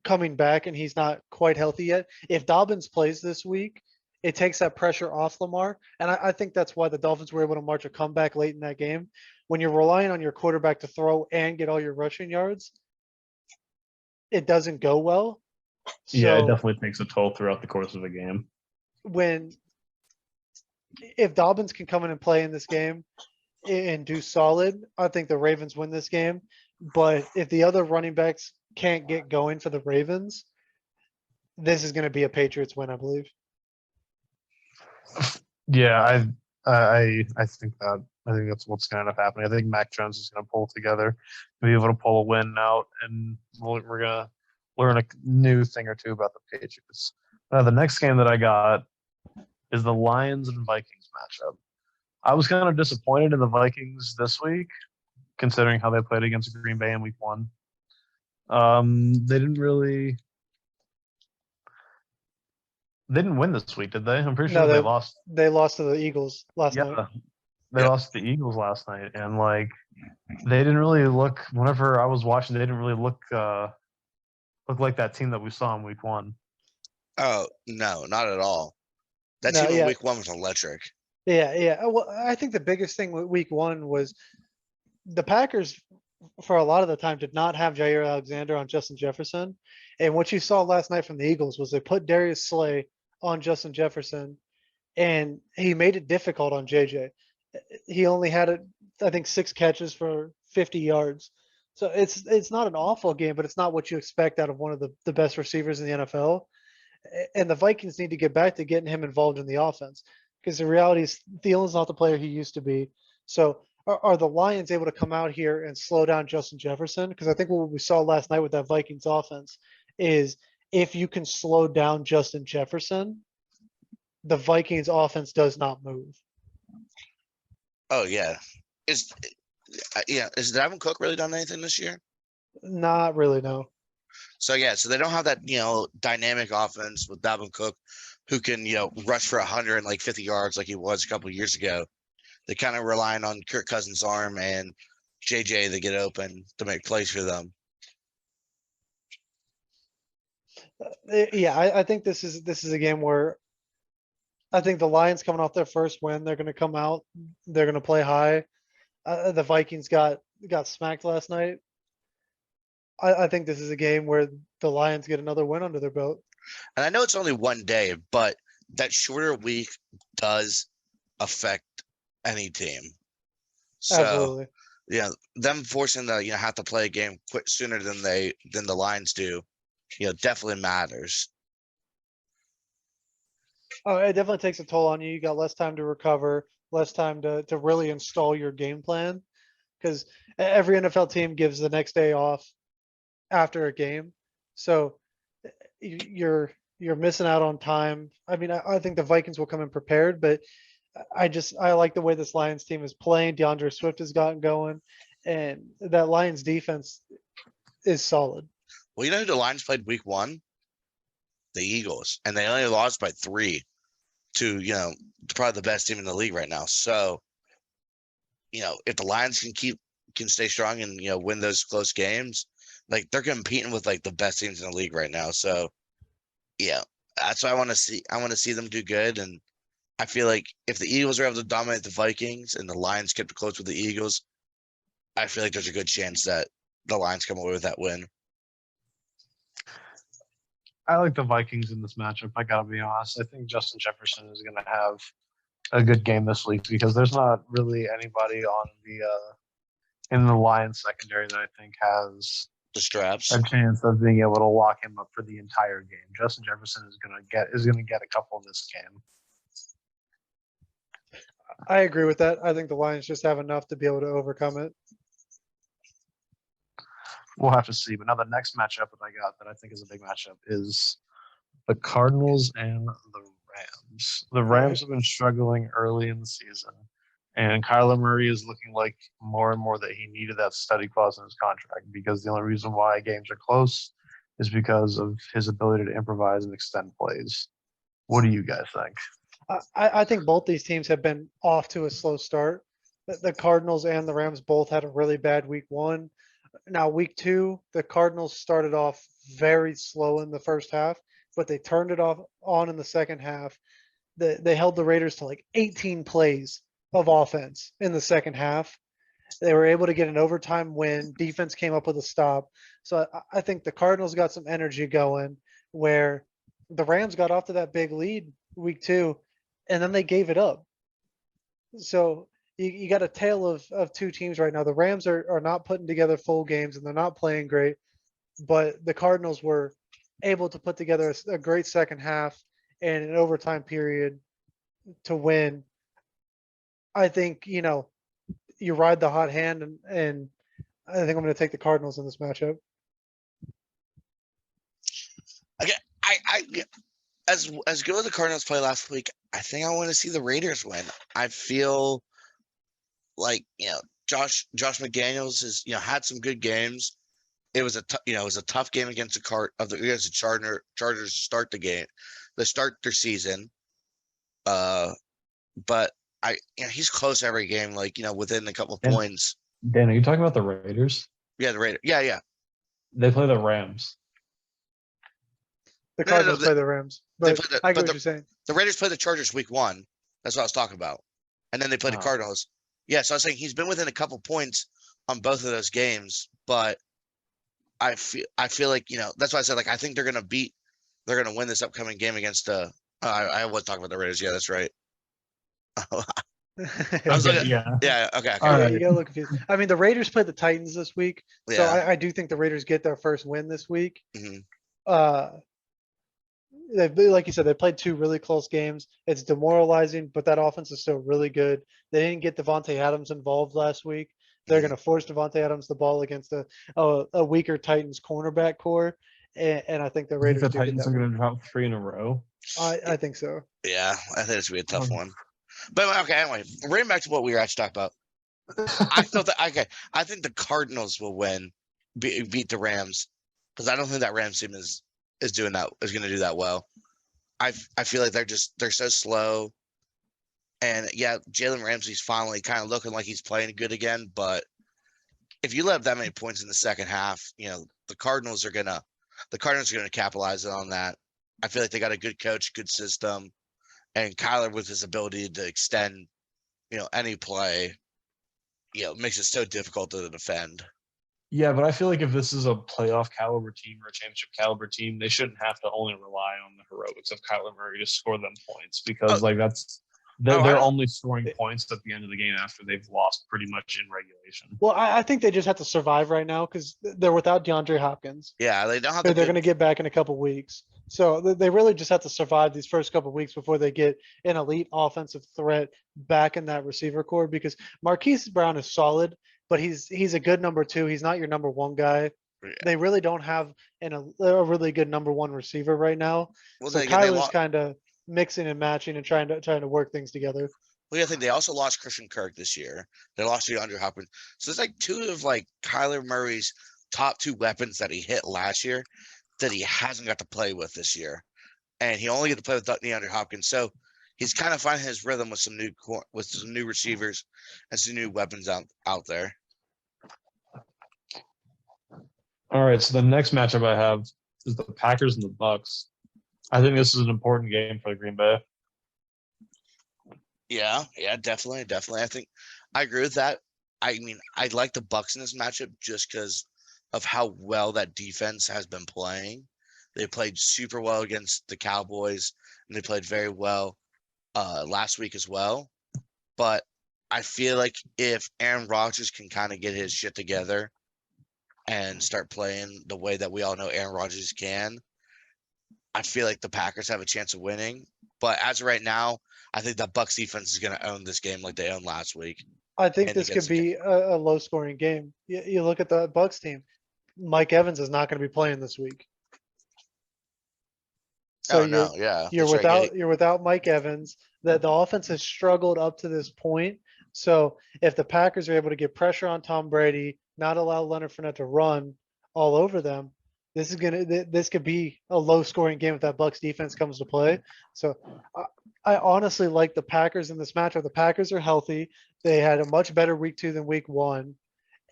Speaker 2: coming back and he's not quite healthy yet. If Dobbins plays this week, it takes that pressure off Lamar. And I think that's why the Dolphins were able to march a comeback late in that game. When you're relying on your quarterback to throw and get all your rushing yards, it doesn't go well.
Speaker 4: Yeah, it
Speaker 2: So
Speaker 4: definitely takes a toll throughout the course of a game.
Speaker 2: if Dobbins can come in and play in this game and do solid, I think the Ravens win this game. But if the other running backs can't get going for the Ravens, this is going to be a Patriots win, I believe.
Speaker 3: Yeah, I think that's what's going to end up happening. I think Mac Jones is going to pull together, be able to pull a win out, and we're going to learn a new thing or two about the Patriots. Now, the next game that I got is the Lions and Vikings matchup. I was kind of disappointed in the Vikings this week, considering how they played against Green Bay in Week 1. They didn't win this week, did they? I'm pretty sure
Speaker 2: No,
Speaker 3: they lost.
Speaker 2: They lost to the Eagles last night.
Speaker 3: Yeah, they lost to the Eagles last night, and like they didn't really look. Whenever I was watching, they didn't really look like that team that we saw in Week 1.
Speaker 1: Oh no, not at all. That
Speaker 2: No,
Speaker 1: team in
Speaker 2: yeah.
Speaker 1: Week 1 was electric.
Speaker 2: Yeah. Well, I think the biggest thing with Week 1 was the Packers, for a lot of the time, did not have Jair Alexander on Justin Jefferson. And what you saw last night from the Eagles was they put Darius Slay on Justin Jefferson, and he made it difficult on JJ. He only had, I think, 6 catches for 50 yards. So it's not an awful game, but it's not what you expect out of one of the best receivers in the NFL. And the Vikings need to get back to getting him involved in the offense, because the reality is Thielen's not the player he used to be. So are the Lions able to come out here and slow down Justin Jefferson? Because I think what we saw last night with that Vikings offense is if you can slow down Justin Jefferson, the Vikings offense does not move.
Speaker 1: Oh yeah, is Dalvin Cook really done anything this year?
Speaker 2: Not really, no.
Speaker 1: So yeah, so they don't have that dynamic offense with Dalvin Cook, who can rush for 150 yards like he was a couple of years ago. They kind of relying on Kirk Cousins' arm and JJ to get open to make plays for them.
Speaker 2: Yeah, I think this is a game where I think the Lions coming off their first win, they're going to come out, they're going to play high. The Vikings got smacked last night. I think this is a game where the Lions get another win under their belt.
Speaker 1: And I know it's only one day, but that shorter week does affect any team. So
Speaker 2: Absolutely.
Speaker 1: them forcing to have to play a game quick sooner than the Lions do, definitely matters.
Speaker 2: Oh, it definitely takes a toll on you. You got less time to recover, less time to really install your game plan, because every NFL team gives the next day off after a game. So you're missing out on time. I mean, I think the Vikings will come in prepared, but I like the way this Lions team is playing. DeAndre Swift has gotten going, and that Lions defense is solid.
Speaker 1: Well, who the Lions played Week 1? The Eagles, and they only lost by 3 to probably the best team in the league right now. So if the Lions can stay strong and win those close games, like they're competing with like the best teams in the league right now. So that's what I want to see. I want to see them do good, and I feel like if the Eagles are able to dominate the Vikings and the Lions kept it close with the Eagles, I feel like there's a good chance that the Lions come away with that win.
Speaker 3: I like the Vikings in this matchup. I gotta be honest. I think Justin Jefferson is gonna have a good game this week because there's not really anybody on in the Lions secondary that I think has
Speaker 1: The straps.
Speaker 3: a chance of being able to lock him up for the entire game. Justin Jefferson is gonna get a couple in this game.
Speaker 2: I agree with that. I think the Lions just have enough to be able to overcome it.
Speaker 3: We'll have to see. But now the next matchup that I got that I think is a big matchup is the Cardinals and the Rams. The Rams have been struggling early in the season, and Kyler Murray is looking like more and more that he needed that study clause in his contract, because the only reason why games are close is because of his ability to improvise and extend plays. What do you guys think?
Speaker 2: I think both these teams have been off to a slow start. The Cardinals and the Rams both had a really bad Week 1. Now, Week 2, the Cardinals started off very slow in the first half, but they turned it on in the second half. They held the Raiders to like 18 plays of offense in the second half. They were able to get an overtime win. Defense came up with a stop. So I think the Cardinals got some energy going where the Rams got off to that big lead week 2, and then they gave it up. So you got a tale of two teams right now. The Rams are not putting together full games and they're not playing great, but the Cardinals were able to put together a great second half and an overtime period to win. I think, you ride the hot hand, and I think I'm going to take the Cardinals in this matchup.
Speaker 1: Okay, I as good as the Cardinals play last week, I think I want to see the Raiders win. I feel like Josh McDaniels has had some good games. It was a tough game against the Chargers to start the game, to start their season. But he's close every game, within a couple of points.
Speaker 4: Dan, are you talking about the Raiders?
Speaker 1: Yeah, the Raiders. Yeah.
Speaker 4: They play the Rams.
Speaker 2: The Cardinals play the Rams, but I get what you're saying.
Speaker 1: The Raiders play the Chargers week 1. That's what I was talking about. And then they play the Cardinals. Yeah, so I was saying he's been within a couple points on both of those games, but I feel like, that's why I said, I think they're going to win this upcoming game against I was talking about the Raiders. Yeah, that's right. Yeah, okay.
Speaker 2: You got a little confused. I mean, the Raiders played the Titans this week, so I do think the Raiders get their first win this week.
Speaker 1: Mm-hmm.
Speaker 2: Like you said, they played 2 really close games. It's demoralizing, but that offense is still really good. They didn't get Devontae Adams involved last week. They're going to force Devontae Adams the ball against a weaker Titans cornerback core, and I think the Raiders.
Speaker 4: The Titans are going to drop 3 in a row.
Speaker 2: I think so.
Speaker 1: Yeah, I think it's going to be a tough one. But okay, anyway, bring back to what we were actually talking about. I think the Cardinals will beat the Rams, because I don't think that Rams team is going to do that well. I feel like they're so slow, and yeah, Jalen Ramsey's finally kind of looking like he's playing good again. But if you let up that many points in the second half, the Cardinals are gonna capitalize on that. I feel like they got a good coach, good system, and Kyler with his ability to extend, any play, makes it so difficult to defend.
Speaker 4: Yeah, but I feel like if this is a playoff caliber team or a championship caliber team, they shouldn't have to only rely on the heroics of Kyler Murray to score them points, because they're only scoring points at the end of the game after they've lost pretty much in regulation.
Speaker 2: Well, I think they just have to survive right now because they're without DeAndre Hopkins.
Speaker 1: Yeah, they don't have.
Speaker 2: They're going to get back in a couple weeks, so they really just have to survive these first couple weeks before they get an elite offensive threat back in that receiver core. Because Marquise Brown is solid, but he's a good number 2. He's not your number 1 guy. Yeah. They really don't have a really good number 1 receiver right now. Well, so Kyler's kind of mixing and matching and trying to work things together.
Speaker 1: Well, I think they also lost Christian Kirk this year. They lost DeAndre Hopkins. So it's 2 of Kyler Murray's top 2 weapons that he hit last year that he hasn't got to play with this year, and he only get to play with DeAndre Hopkins. So he's kind of finding his rhythm with some new receivers and some new weapons out there.
Speaker 4: All right, so the next matchup I have is the Packers and the Bucks. I think this is an important game for the Green Bay.
Speaker 1: Yeah, definitely. I think I agree with that. I mean, I like the Bucks in this matchup just because of how well that defense has been playing. They played super well against the Cowboys, and they played very well last week as well. But I feel like if Aaron Rodgers can kind of get his shit together and start playing the way that we all know Aaron Rodgers can, I feel like the Packers have a chance of winning. But as of right now, I think the Bucs defense is going to own this game like they owned last week.
Speaker 2: I think this could be a low-scoring game. You look at the Bucs team. Mike Evans is not going to be playing this week. So you're without Mike Evans. The offense has struggled up to this point. So if the Packers are able to get pressure on Tom Brady, not allow Leonard Fournette to run all over them, this could be a low-scoring game if that Bucs defense comes to play. So I honestly like the Packers in this matchup. The Packers are healthy. They had a much better week 2 than week 1,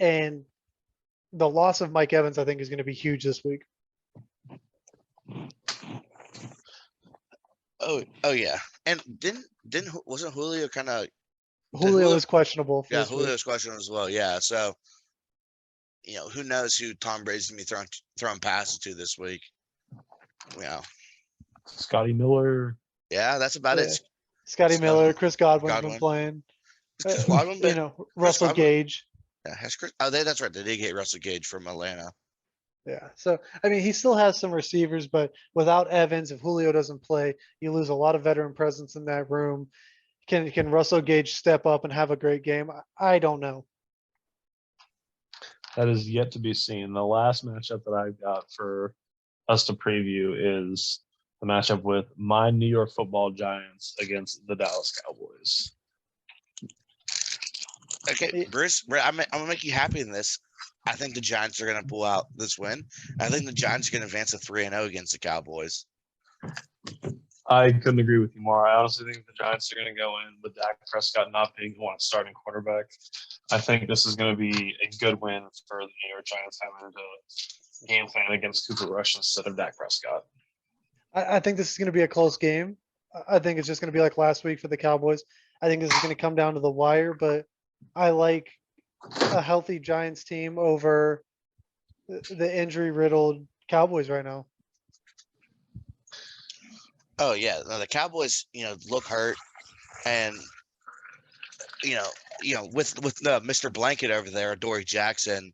Speaker 2: and the loss of Mike Evans, I think, is going to be huge this week.
Speaker 1: Oh yeah, and wasn't Julio kind of
Speaker 2: Julio is questionable for
Speaker 1: Yeah,
Speaker 2: this week.
Speaker 1: Julio's question as well. Yeah, so who knows who Tom Brady's gonna be throwing passes to this week? Yeah,
Speaker 4: Scotty Miller.
Speaker 1: yeah, that's about
Speaker 2: Yeah.
Speaker 1: it.
Speaker 2: Scotty
Speaker 1: Scott-
Speaker 2: Miller, Chris Godwin's been
Speaker 1: Godwin.
Speaker 2: playing.
Speaker 1: Chris Godwin, but
Speaker 2: Russell
Speaker 1: Godwin-
Speaker 2: Gage.
Speaker 1: Yeah, has Chris? Oh, that's right. They did get Russell Gage from Atlanta.
Speaker 2: Yeah. So, I mean, he still has some receivers, but without Evans, if Julio doesn't play, you lose a lot of veteran presence in that room. Can Russell Gage step up and have a great game? I don't know.
Speaker 4: That is yet to be seen. The last matchup that I've got for us to preview is the matchup with my New York Football Giants against the Dallas Cowboys.
Speaker 1: Okay, Bruce, I'm gonna make you happy in this. I think the Giants are gonna pull out this win. I think the Giants are gonna advance to 3-0 against the Cowboys.
Speaker 4: I couldn't agree with you more. I honestly think the Giants are going to go in with Dak Prescott not being one starting quarterback. I think this is going to be a good win for the New York Giants having to game plan against Cooper Rush instead of Dak Prescott.
Speaker 2: I think this is going to be a close game. I think it's just going to be like last week for the Cowboys. I think this is going to come down to the wire, but I like a healthy Giants team over the injury-riddled Cowboys right now.
Speaker 1: Oh yeah, no, the Cowboys, look hurt, and with Mr. Blanket over there, Dory Jackson,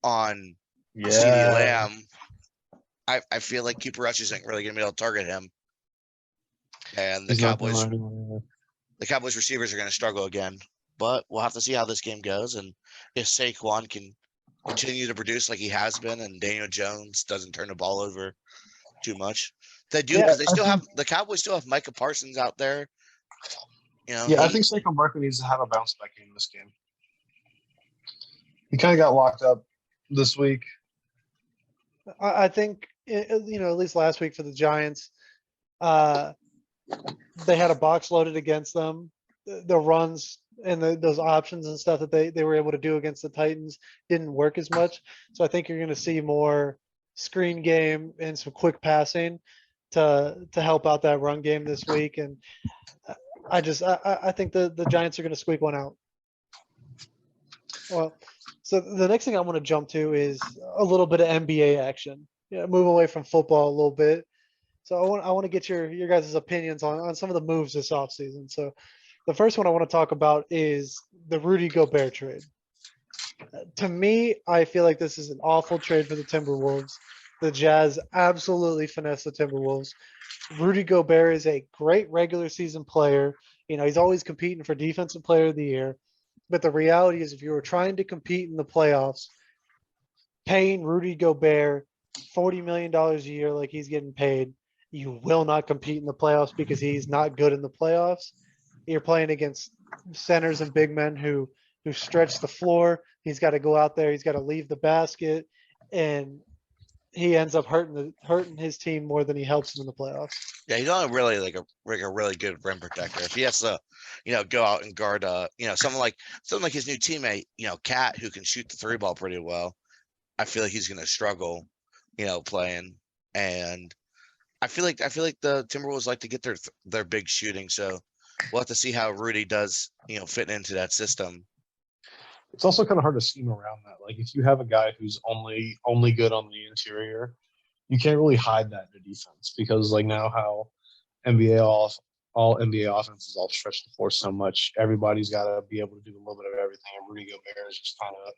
Speaker 1: on CeeDee Lamb, I feel like Cooper Rush isn't really going to be able to target him, and the Cowboys receivers are going to struggle again. But we'll have to see how this game goes, and if Saquon can continue to produce like he has been, and Daniel Jones doesn't turn the ball over too much. They do because the Cowboys still have Micah Parsons out there.
Speaker 4: I think Saquon Barkley needs to have a bounce back game this game. He kind of got locked up this week.
Speaker 2: I think at least last week for the Giants, they had a box loaded against them. The runs and those options and stuff that they were able to do against the Titans didn't work as much. So I think you're going to see more screen game and some quick passing to help out that run game this week. And I think the Giants are going to squeak one out. Well, so the next thing I want to jump to is a little bit of NBA action. Move away from football a little bit. So I want to get your guys' opinions on some of the moves this offseason. So the first one I want to talk about is the Rudy Gobert trade. To me, I feel like this is an awful trade for the Timberwolves. The Jazz absolutely finessed the Timberwolves. Rudy Gobert is a great regular season player. He's always competing for Defensive Player of the Year. But the reality is, if you were trying to compete in the playoffs, paying Rudy Gobert $40 million a year like he's getting paid, you will not compete in the playoffs because he's not good in the playoffs. You're playing against centers and big men who stretch the floor. He's got to go out there. He's got to leave the basket, and he ends up hurting his team more than he helps them in the playoffs.
Speaker 1: Yeah, he's only really like a really good rim protector. If he has to, go out and guard, someone like his new teammate, Cat, who can shoot the three ball pretty well, I feel like he's going to struggle, playing. And I feel like the Timberwolves like to get their big shooting, so we'll have to see how Rudy does, fit into that system.
Speaker 4: It's also kind of hard to scheme around that. Like if you have a guy who's only good on the interior, you can't really hide that in the defense because like now how all NBA offenses all stretch the floor so much, everybody's got to be able to do a little bit of everything. And Rudy Gobert is just kind of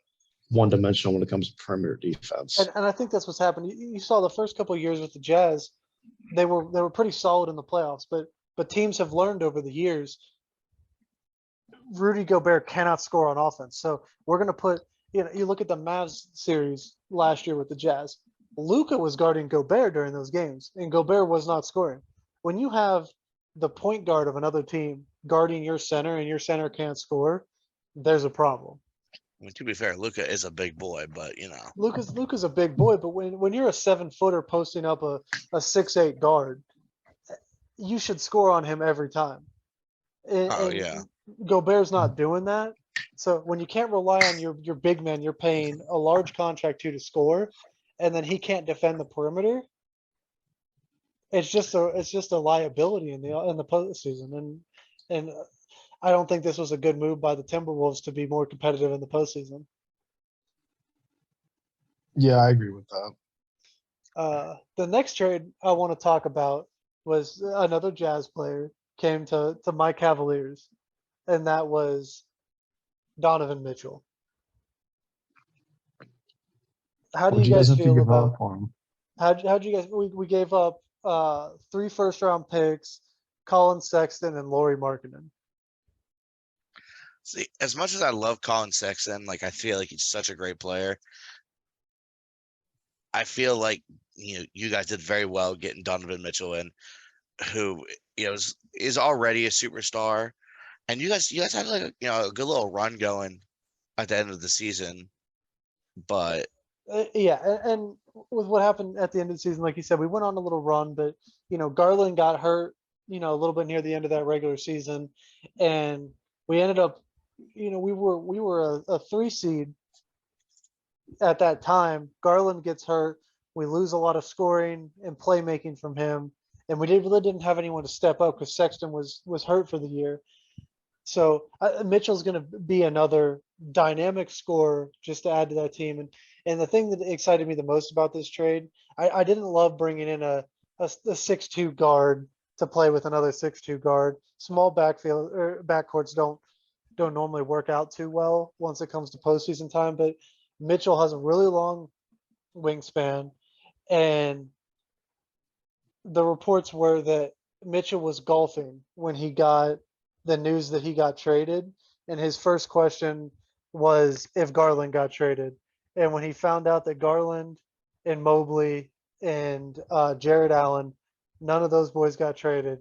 Speaker 4: one-dimensional when it comes to perimeter defense.
Speaker 2: And I think that's what's happened. You saw the first couple of years with the Jazz, they were pretty solid in the playoffs, but teams have learned over the years Rudy Gobert cannot score on offense. So we're going to put, you look at the Mavs series last year with the Jazz. Luka was guarding Gobert during those games, and Gobert was not scoring. When you have the point guard of another team guarding your center and your center can't score, there's a problem.
Speaker 1: I mean, to be fair, Luka is a big boy, but
Speaker 2: Luka's a big boy, but when you're a 7-footer posting up a 6'8" guard, you should score on him every time. And Gobert's not doing that. So when you can't rely on your big man, you're paying a large contract to score, and then he can't defend the perimeter. It's just a liability in the postseason, and I don't think this was a good move by the Timberwolves to be more competitive in the postseason.
Speaker 4: Yeah, I agree with that.
Speaker 2: The next trade I want to talk about was another Jazz player came to my Cavaliers, and that was Donovan Mitchell. How do
Speaker 4: What'd
Speaker 2: you
Speaker 4: you guys
Speaker 2: guys
Speaker 4: have to
Speaker 2: feel
Speaker 4: give
Speaker 2: about
Speaker 4: up for him?
Speaker 2: how'd you guys we gave up 3 first round picks, Colin Sexton and Lauri Markkanen.
Speaker 1: See, as much as I love Colin Sexton, like I feel like he's such a great player. I feel like you guys did very well getting Donovan Mitchell in, who is already a superstar, and you guys had like a good little run going at the end of the season, but
Speaker 2: Yeah, and with what happened at the end of the season, like you said, we went on a little run, but Garland got hurt, a little bit near the end of that regular season, and we ended up, we were a 3 seed at that time. Garland gets hurt, we lose a lot of scoring and playmaking from him, and we really didn't have anyone to step up because Sexton was hurt for the year. So Mitchell's going to be another dynamic scorer just to add to that team. And the thing that excited me the most about this trade, I didn't love bringing in a 6'2" guard to play with another 6'2" guard. Small backfield or backcourts don't normally work out too well once it comes to postseason time. But Mitchell has a really long wingspan, and the reports were that Mitchell was golfing when he got the news that he got traded, and his first question was if Garland got traded. And when he found out that Garland and Mobley and Jared Allen, none of those boys got traded,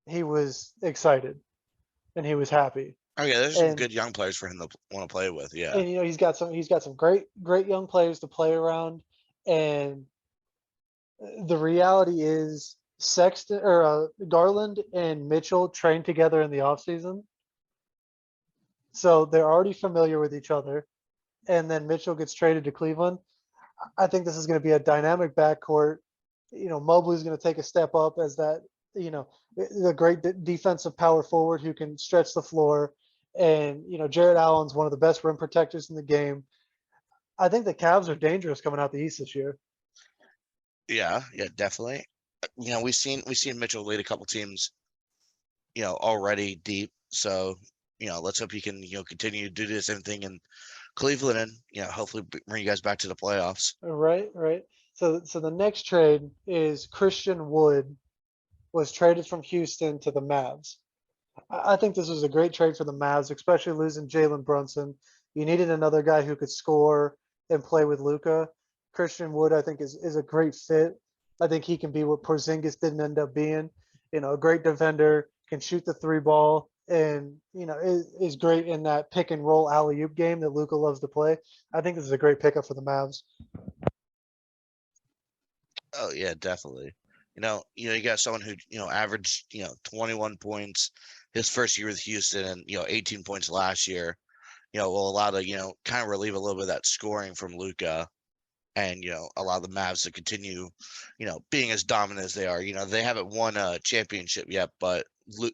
Speaker 2: he was excited and he was happy.
Speaker 1: oh yeah, there's some good young players for him to want to play with. Yeah,
Speaker 2: And he's got some great young players to play around. And the reality is Sexton or Garland and Mitchell trained together in the offseason. So they're already familiar with each other. And then Mitchell gets traded to Cleveland. I think this is going to be a dynamic backcourt. Mobley's going to take a step up as that, the great defensive power forward who can stretch the floor. And, Jared Allen's one of the best rim protectors in the game. I think the Cavs are dangerous coming out the East this year.
Speaker 1: yeah, definitely. We've seen Mitchell lead a couple teams, already deep. So, let's hope he can, continue to do the same thing in Cleveland and, hopefully bring you guys back to the playoffs.
Speaker 2: Right. So the next trade is Christian Wood was traded from Houston to the Mavs. I think this was a great trade for the Mavs, especially losing Jalen Brunson. You needed another guy who could score and play with Luka. Christian Wood, I think, is a great fit. I think he can be what Porzingis didn't end up being. A great defender, can shoot the 3 ball, and is great in that pick and roll alley-oop game that Luka loves to play. I think this is a great pickup for the Mavs.
Speaker 1: Oh yeah, definitely. You got someone who averaged 21 points his first year with Houston and 18 points last year. Will allow to kind of relieve a little bit of that scoring from Luka, and allow the Mavs to continue being as dominant as they are. They haven't won a championship yet, but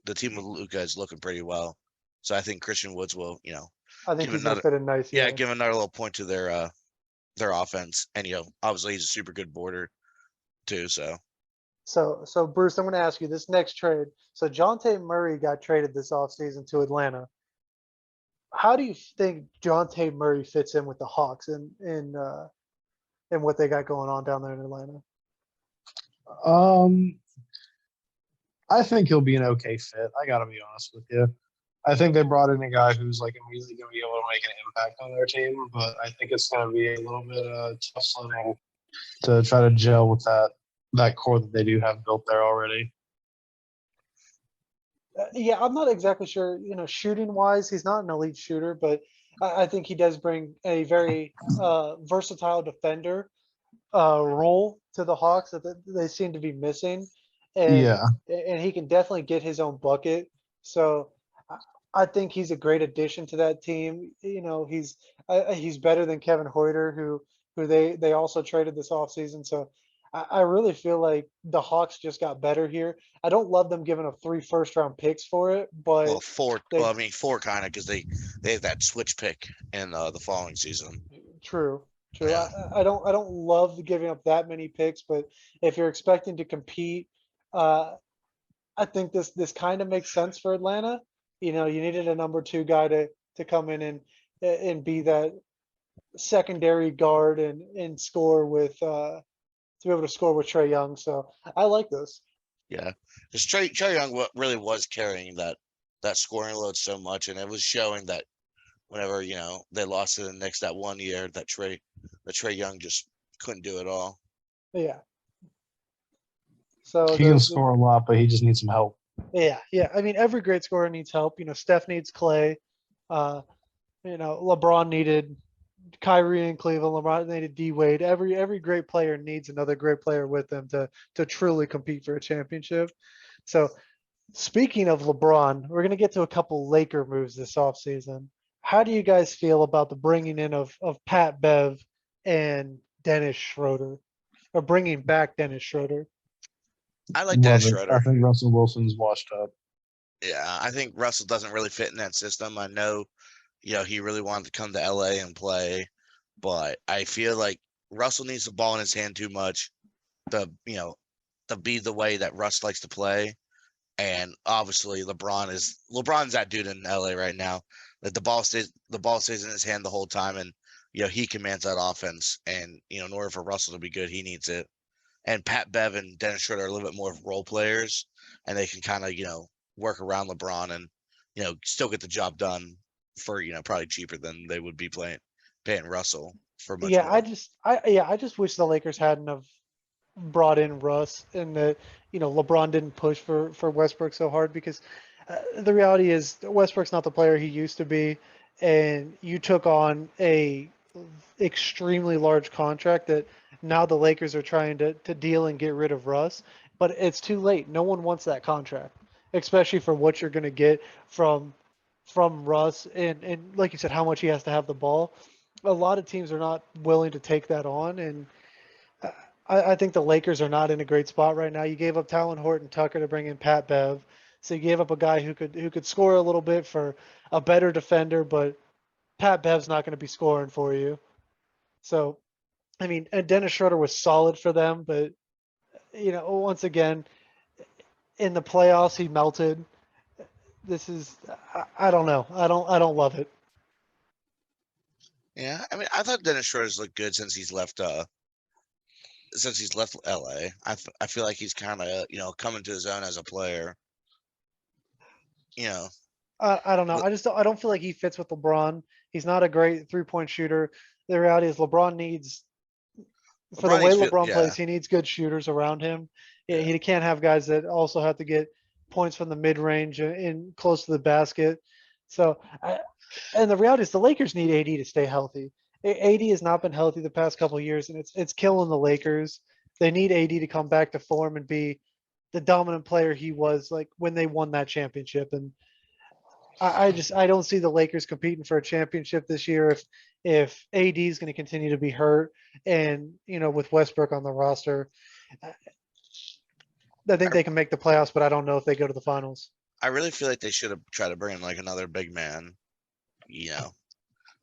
Speaker 1: the team with Luka is looking pretty well. So I think Christian Woods will
Speaker 2: I think
Speaker 1: give
Speaker 2: he's going
Speaker 1: another
Speaker 2: to fit in nice.
Speaker 1: yeah give another little point to their offense, and obviously he's a super good boarder too.
Speaker 2: So Bruce, I'm going to ask you this next trade. So Jonte Murray got traded this offseason to Atlanta. How do you think Jonte Murray fits in with the Hawks and what they got going on down there in Atlanta?
Speaker 4: I think he'll be an okay fit. I gotta be honest with you. I think they brought in a guy who's like immediately gonna be able to make an impact on their team, but I think it's gonna be a little bit tough sledding to try to gel with that core that they do have built there already.
Speaker 2: Yeah, I'm not exactly sure. Shooting wise, he's not an elite shooter, but I think he does bring a very versatile defender role to the Hawks that they seem to be missing, and he can definitely get his own bucket. So I think he's a great addition to that team. He's better than Kevin Hoyter, who they also traded this offseason. So I really feel like the Hawks just got better here. I don't love them giving up 3 first-round picks for it,
Speaker 1: Well,
Speaker 2: but
Speaker 1: four.
Speaker 2: they
Speaker 1: Well, I mean, four kind of because they have that switch pick in the following season.
Speaker 2: true, true.
Speaker 1: Yeah,
Speaker 2: I don't love giving up that many picks, but if you're expecting to compete, uh, I think this kind of makes sense for Atlanta. You know, you needed a number 2 guy to come in and be that secondary guard and score with to be able to score with Trey Young. So I like this.
Speaker 1: yeah. Because Trey Young really was carrying that scoring load so much, and it was showing that whenever they lost to the Knicks that one year, that Trey Young just couldn't do it all.
Speaker 2: Yeah. So
Speaker 4: He can score a lot, but he just needs some help.
Speaker 2: yeah. I mean, every great scorer needs help. You know, Steph needs Clay. Uh, LeBron needed Kyrie in Cleveland. LeBron needed D Wade. Every great player needs another great player with them to truly compete for a championship. So speaking of LeBron, we're gonna get to a couple Laker moves this offseason. How do you guys feel about the bringing in of Pat Bev and Dennis Schroeder, or bringing back Dennis Schroeder?
Speaker 1: I like Dennis
Speaker 4: Love it.
Speaker 1: Schroeder.
Speaker 4: I think Russell Wilson's washed up.
Speaker 1: Yeah, I think Russell doesn't really fit in that system. I know, he really wanted to come to LA and play, but I feel like Russell needs the ball in his hand too much to be the way that Russ likes to play. And obviously LeBron's that dude in LA right now. Like the ball stays in his hand the whole time, and he commands that offense. And in order for Russell to be good, he needs it. And Pat Bev and Dennis Schroeder are a little bit more of role players, and they can kind of work around LeBron and still get the job done for probably cheaper than they would be paying Russell for much
Speaker 2: Yeah,
Speaker 1: more.
Speaker 2: I just wish the Lakers hadn't have brought in Russ, and that LeBron didn't push for Westbrook so hard, because the reality is Westbrook's not the player he used to be, and you took on a extremely large contract that now the Lakers are trying to deal and get rid of Russ, but it's too late. No one wants that contract, especially for what you're going to get from Russ, and like you said, how much he has to have the ball. A lot of teams are not willing to take that on, and I think the Lakers are not in a great spot right now. You gave up Talon Horton Tucker to bring in Pat Bev, so you gave up a guy who could score a little bit for a better defender, but Pat Bev's not going to be scoring for you. So, I mean, and Dennis Schroeder was solid for them, but once again, in the playoffs he melted. This is I don't know. I don't love it.
Speaker 1: Yeah, I mean, I thought Dennis Schroeder's looked good since he's left LA. I feel like he's kind of coming to his own as a player. You know,
Speaker 2: I don't know.
Speaker 1: but
Speaker 2: I don't feel like he fits with LeBron. He's not a great 3-point shooter. The reality is LeBron needs, for the
Speaker 1: LeBron
Speaker 2: way
Speaker 1: needs
Speaker 2: LeBron
Speaker 1: yeah,
Speaker 2: plays, he needs good shooters around him.
Speaker 1: yeah.
Speaker 2: He can't have guys that also have to get points from the mid range and close to the basket. So, and the reality is the Lakers need AD to stay healthy. AD has not been healthy the past couple of years, and it's killing the Lakers. They need AD to come back to form and be the dominant player he was like when they won that championship. And I don't see the Lakers competing for a championship this year if AD is going to continue to be hurt, and with Westbrook on the roster. I think they can make the playoffs, but I don't know if they go to the finals.
Speaker 1: I really feel like they should have tried to bring in like another big man. You know,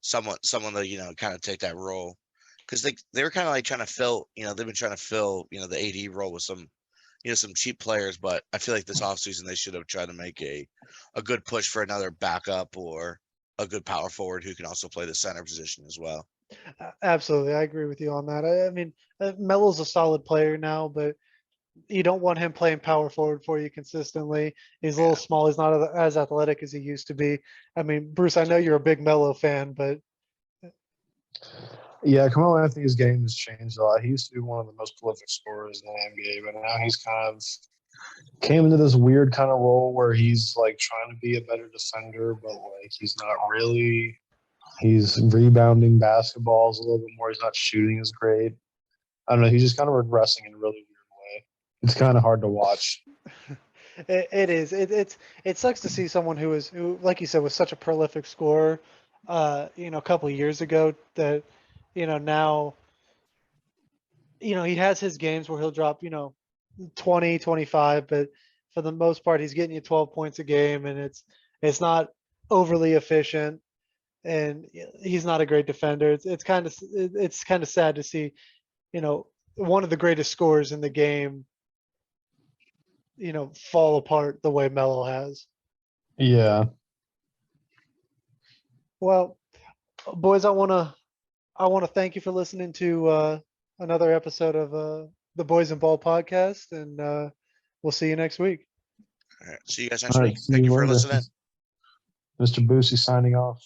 Speaker 1: someone to kind of take that role, because they were kind of like trying to fill. They've been trying to fill the AD role with some cheap players, but I feel like this offseason they should have tried to make a good push for another backup or a good power forward who can also play the center position as well.
Speaker 2: Absolutely, I agree with you on that. I mean, Melo's a solid player now, but you don't want him playing power forward for you consistently. He's a little
Speaker 1: Yeah.
Speaker 2: small. He's not as athletic as he used to be. I mean, Bruce, I know you're a big Melo fan, but
Speaker 4: Yeah, Carmelo Anthony's game has changed a lot. He used to be one of the most prolific scorers in the NBA, but now he's kind of came into this weird kind of role where he's like trying to be a better defender, but like he's not really. He's rebounding basketballs a little bit more. He's not shooting as great. I don't know. He's just kind of regressing in a really weird way. It's kind of hard to watch.
Speaker 2: it is. It sucks to see someone who, like you said, was such a prolific scorer, a couple of years ago that, now he has his games where he'll drop, 20, 25, but for the most part, he's getting you 12 points a game, and it's not overly efficient, and he's not a great defender. It's kind of sad to see, one of the greatest scorers in the game, fall apart the way Melo has.
Speaker 4: Yeah.
Speaker 2: Well, boys, I wanna thank you for listening to another episode of the Boys and Ball podcast, and we'll see you next week.
Speaker 1: All right, see you guys next
Speaker 4: All right.
Speaker 1: week.
Speaker 4: See
Speaker 1: Thank you
Speaker 4: you
Speaker 1: for
Speaker 4: later.
Speaker 1: listening.
Speaker 4: Mr. Brucie signing off.